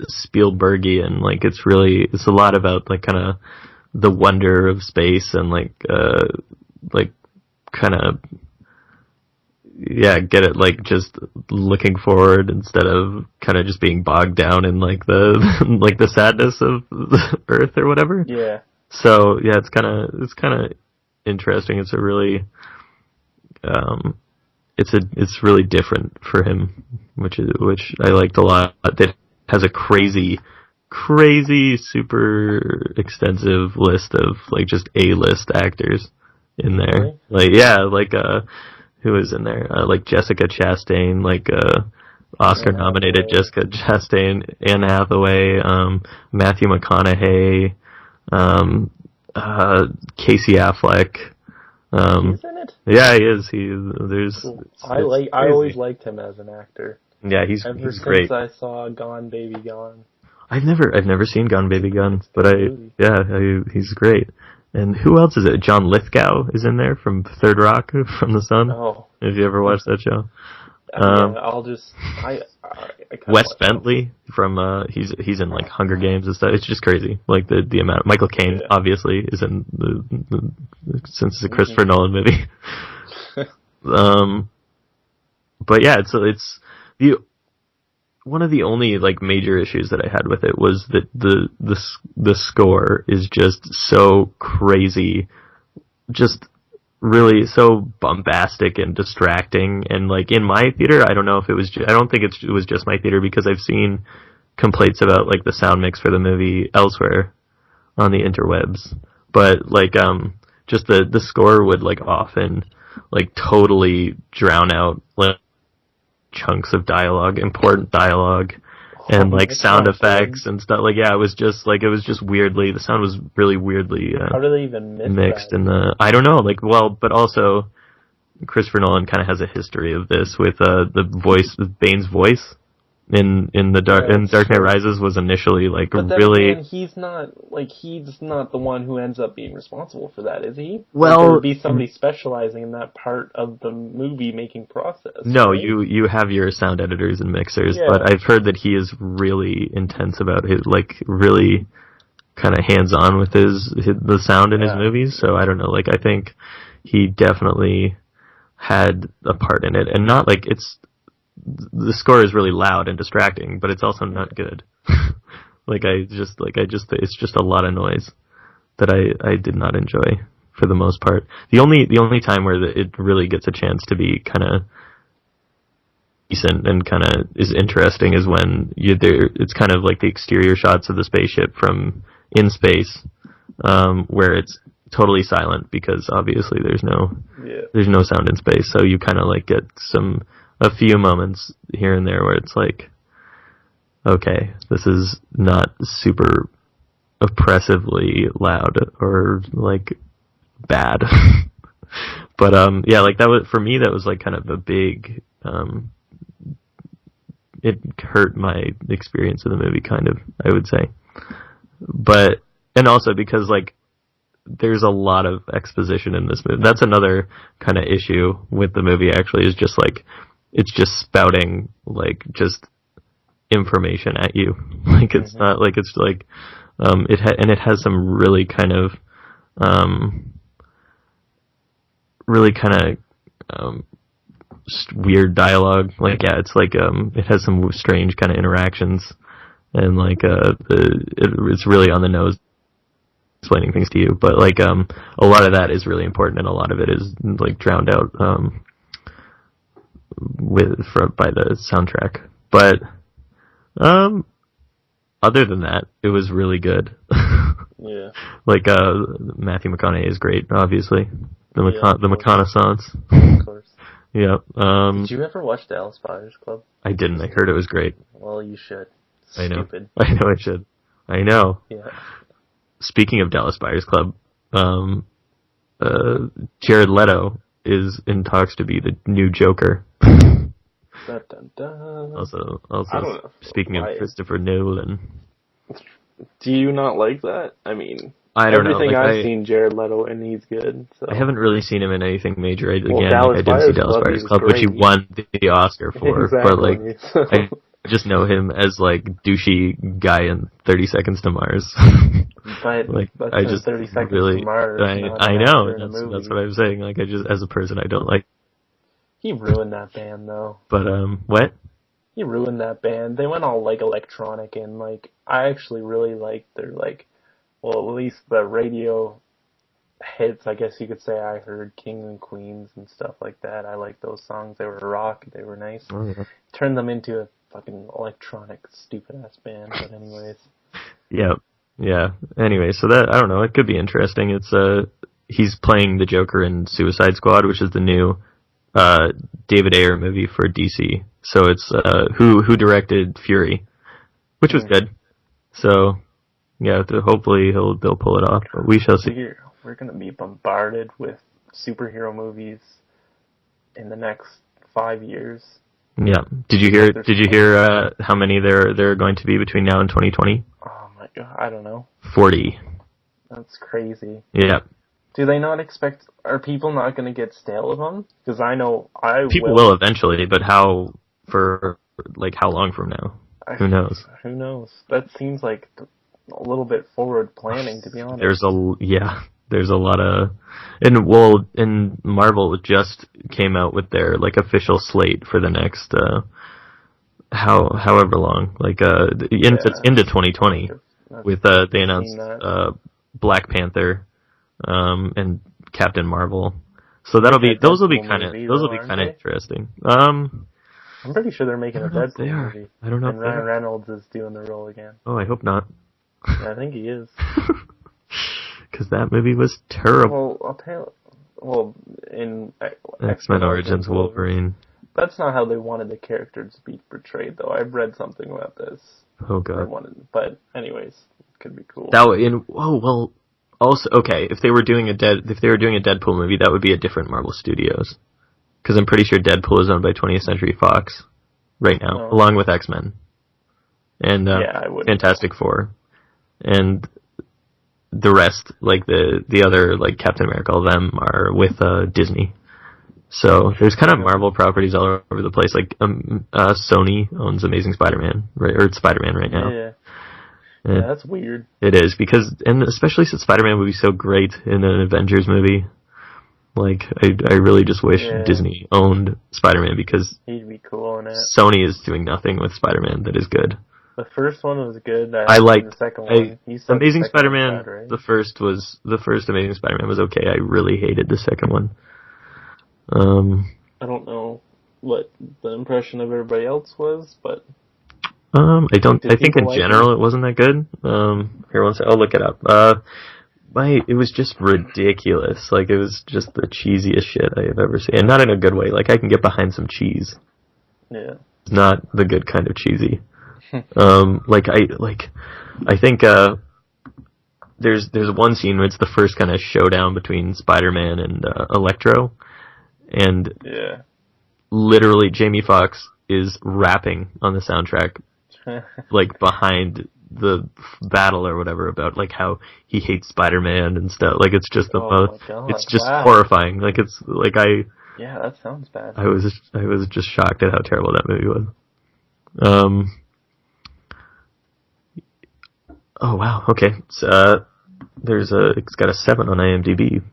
Spielbergian. It's a lot about kind of the wonder of space and kind of, get it, like, just looking forward instead of kind of just being bogged down in, like, the, like, the sadness of the Earth or whatever. Yeah. So, yeah, it's kind of interesting. It's a really, it's really different for him, which I liked a lot. It has a crazy, super extensive list of, like, just A-list actors in there. Like, yeah, like, who is in there? Like Jessica Chastain, like, Oscar-nominated Jessica Chastain, Anne Hathaway, Matthew McConaughey, Casey Affleck. He's in it? Yeah, he is. There's. Cool. I always liked him as an actor. Yeah, he's great. Ever since I saw Gone Baby Gone. I've never seen Gone Baby Gone, but he's great. And who else is it? John Lithgow is in there from Third Rock from the Sun. Oh, have you ever watched that show? Wes Bentley from he's in, like, Hunger Games and stuff. It's just crazy, like the amount. Michael Caine obviously is in the since it's a Christopher Nolan movie. But yeah, it's the one of the only, like, major issues that I had with it was that the score is just so crazy, just really so bombastic and distracting. And, like, in my theater, I don't know if it was I don't think it was just my theater, because I've seen complaints about, like, the sound mix for the movie elsewhere on the interwebs. But, like, just the score would, like, often, like, totally drown out, like, chunks of dialogue, important dialogue, and, like, sound effects and stuff. Like, yeah, it was just weirdly, the sound was really weirdly how do they even mixed that? in the, I don't know, like, well, but also Christopher Nolan kind of has a history of this with the voice, Bane's voice in Dark Knight Rises was initially, like, but really. Man, he's not the one who ends up being responsible for that, is he? Well, like, there would be somebody specializing in that part of the movie making process. No, right? you have your sound editors and mixers, but I've heard that he is really intense about his, like, really kind of hands-on with the sound in his movies. So I don't know, like, I think he definitely had a part in it, and not like the score is really loud and distracting, but it's also not good. It's just a lot of noise that I did not enjoy for the most part. The only time where it really gets a chance to be kind of decent and kind of is interesting is when it's kind of like the exterior shots of the spaceship from in space, where it's totally silent because obviously there's no sound in space, so you kind of, like, get a few moments here and there where it's like, okay, this is not super oppressively loud or, like, bad. But like, that was, for me, that was, like, kind of a big, it hurt my experience of the movie, kind of, I would say. But, and also because, like, there's a lot of exposition in this movie. That's another kind of issue with the movie, actually, is just, like, it's just spouting, like, just information at you. Like, it's not, like, it's, like, it has some really kind of, weird dialogue. Like, yeah, it's like, it has some strange kind of interactions, and, like, it's really on the nose explaining things to you, but, like, a lot of that is really important, and a lot of it is, like, drowned out, by the soundtrack. But other than that, it was really good. Yeah. Like, Matthew McConaughey is great, obviously. The McConaissance. Of course. Yeah. Did you ever watch Dallas Buyers Club? I didn't. I heard it was great. Well, you should. Stupid. I know I should. I know. Yeah. Speaking of Dallas Buyers Club, Jared Leto is in talks to be the new Joker. Dun, dun, dun. Also, speaking of Christopher Nolan. Do you not like that? I mean, I don't know. Everything I've seen Jared Leto, and he's good. So. I haven't really seen him in anything major. I didn't see Dallas Dallas Buyers Club, which he won the Oscar for. Exactly. But, like, just know him as like douchey guy in 30 Seconds to Mars. But like that's I just 30 Seconds really, to Mars. I know. That's what I'm saying. Like I just, as a person, I don't like. He ruined that band though. But what? He ruined that band. They went all like electronic, and like I actually really liked their like, well, at least the radio hits, I guess you could say. I heard Kings and Queens and stuff like that. I liked those songs. They were rock. They were nice. Oh, yeah. Turned them into a fucking electronic stupid ass band. But anyways. Yeah. Anyway, so that, I don't know, it could be interesting. It's he's playing the Joker in Suicide Squad, which is the new David Ayer movie for DC. So it's who directed Fury, which was good. So yeah, hopefully they'll pull it off. But we shall see. We're gonna be bombarded with superhero movies in the next 5 years. Yeah. Did you hear how many there are going to be between now and 2020? Oh my god, I don't know. 40. That's crazy. Yeah. Do they not expect? Are people not going to get stale of them? Because I know people will eventually, but how long from now? Who knows? Who knows? That seems like a little bit forward planning, to be honest. There's a lot of, and Marvel just came out with their like official slate for the next however long, into 2020 with they announced Black Panther and Captain Marvel. So those will be kind of interesting. I'm pretty sure they're making a Deadpool movie. I don't know. And Ryan Reynolds is doing the role again. Oh, I hope not. Yeah, I think he is. Because that movie was terrible. Well, apparently, in X-Men Origins Wolverine. That's not how they wanted the character to be portrayed, though. I've read something about this. Oh god. But anyways, it could be cool. Also, okay, if they were doing a Deadpool movie, that would be a different Marvel Studios. Because I'm pretty sure Deadpool is owned by 20th Century Fox right now, along with X-Men and Fantastic Four, and the rest, like the other, like Captain America, all of them are with Disney. So there's kind of Marvel properties all over the place. Like Sony owns Amazing Spider-Man, right? Or it's Spider-Man right now. Yeah, that's weird. It is, and especially since Spider-Man would be so great in an Avengers movie. Like, I really just wish Disney owned Spider-Man, because he'd be cool in it. Sony is doing nothing with Spider-Man that is good. The first one was good. I liked the second one. Amazing Spider-Man. Bad, right? The first Amazing Spider-Man was okay. I really hated the second one. I don't know what the impression of everybody else was, but I think in general it wasn't that good. Here, I'll look it up. It was just ridiculous. Like, it was just the cheesiest shit I have ever seen, and not in a good way. Like, I can get behind some cheese. Yeah. Not the good kind of cheesy. I think there's one scene where it's the first kind of showdown between Spider-Man and Electro, and literally Jamie Foxx is rapping on the soundtrack, like behind the battle or whatever, about like how he hates Spider-Man and stuff. Like, it's just it's just horrifying. Like, it's like yeah, that sounds bad. I was just shocked at how terrible that movie was. Oh wow, okay. So, it's got a 7 on IMDb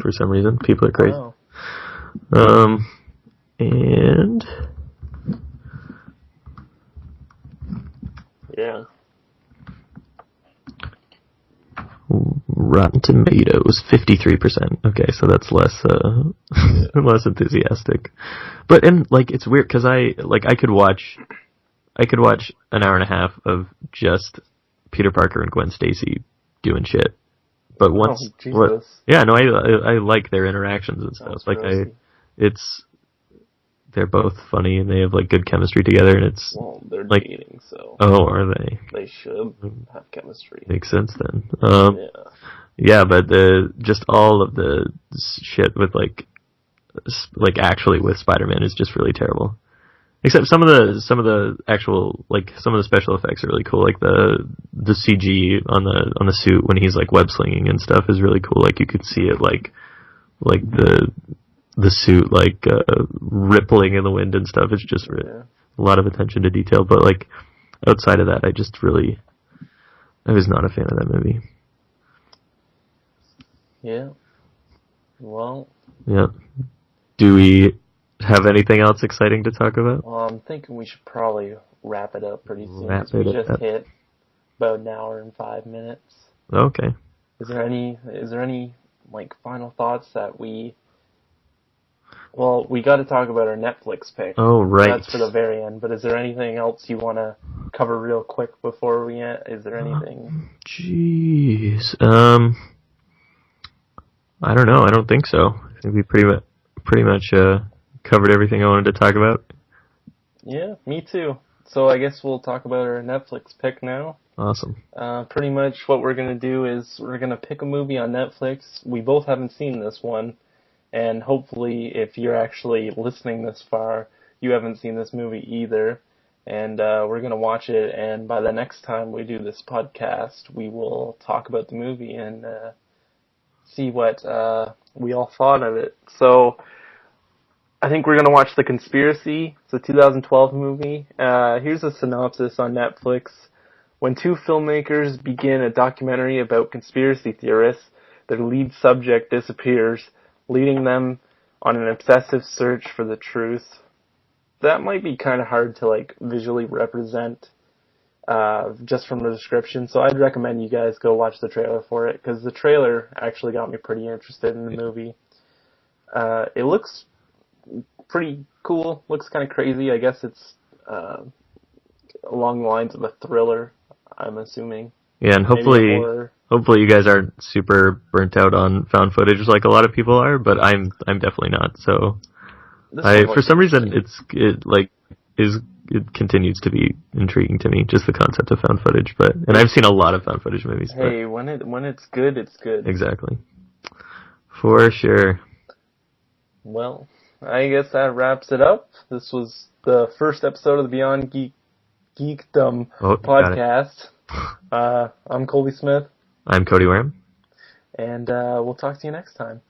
for some reason. People are crazy. Wow. And yeah. Rotten Tomatoes, 53%. Okay, so that's less less enthusiastic. But, and like, it's weird because I could watch an hour and a half of just Peter Parker and Gwen Stacy doing shit. But once, I like their interactions and stuff. That's like they're both funny and they have like good chemistry together, and it's they're like, dating, so are they? They should have chemistry. Makes sense then. But just all of the shit with like actually with Spider-Man is just really terrible. Except some of the actual, like, some of the special effects are really cool. Like the CG on the suit when he's like web slinging and stuff is really cool. Like, you could see it like the suit like rippling in the wind and stuff. It's just a lot of attention to detail, but like outside of that, I was not a fan of that movie. Yeah. Well. Yeah. Do we have anything else exciting to talk about? Well, I'm thinking we should probably wrap it up pretty soon. Wrap We it just up. hit about an hour and 5 minutes. Okay. Is there any like final thoughts that we? Well, we got to talk about our Netflix pick. Oh, right. That's for the very end. But is there anything else you want to cover real quick before we end? Is there anything? Jeez. I don't know. I don't think so. I think we pretty much covered everything I wanted to talk about. Yeah, me too. So I guess we'll talk about our Netflix pick now. Awesome. Pretty much what we're going to do is we're going to pick a movie on Netflix. We both haven't seen this one. And hopefully, if you're actually listening this far, you haven't seen this movie either. And we're going to watch it. And by the next time we do this podcast, we will talk about the movie and see what we all thought of it. So I think we're going to watch The Conspiracy. It's a 2012 movie. Here's a synopsis on Netflix. When two filmmakers begin a documentary about conspiracy theorists, their lead subject disappears, leading them on an obsessive search for the truth. That might be kind of hard to like visually represent just from the description, so I'd recommend you guys go watch the trailer for it, because the trailer actually got me pretty interested in the movie. It looks pretty cool, looks kind of crazy. I guess it's along the lines of a thriller, I'm assuming. Yeah, and hopefully you guys aren't super burnt out on found footage like a lot of people are, but I'm definitely not. So for some reason it continues to be intriguing to me, just the concept of found footage. And I've seen a lot of found footage movies. Hey, when it's good, it's good. Exactly. For sure. Well, I guess that wraps it up. This was the first episode of the Beyond Geekdom podcast. I'm Colby Smith. I'm Cody Wareham. And we'll talk to you next time.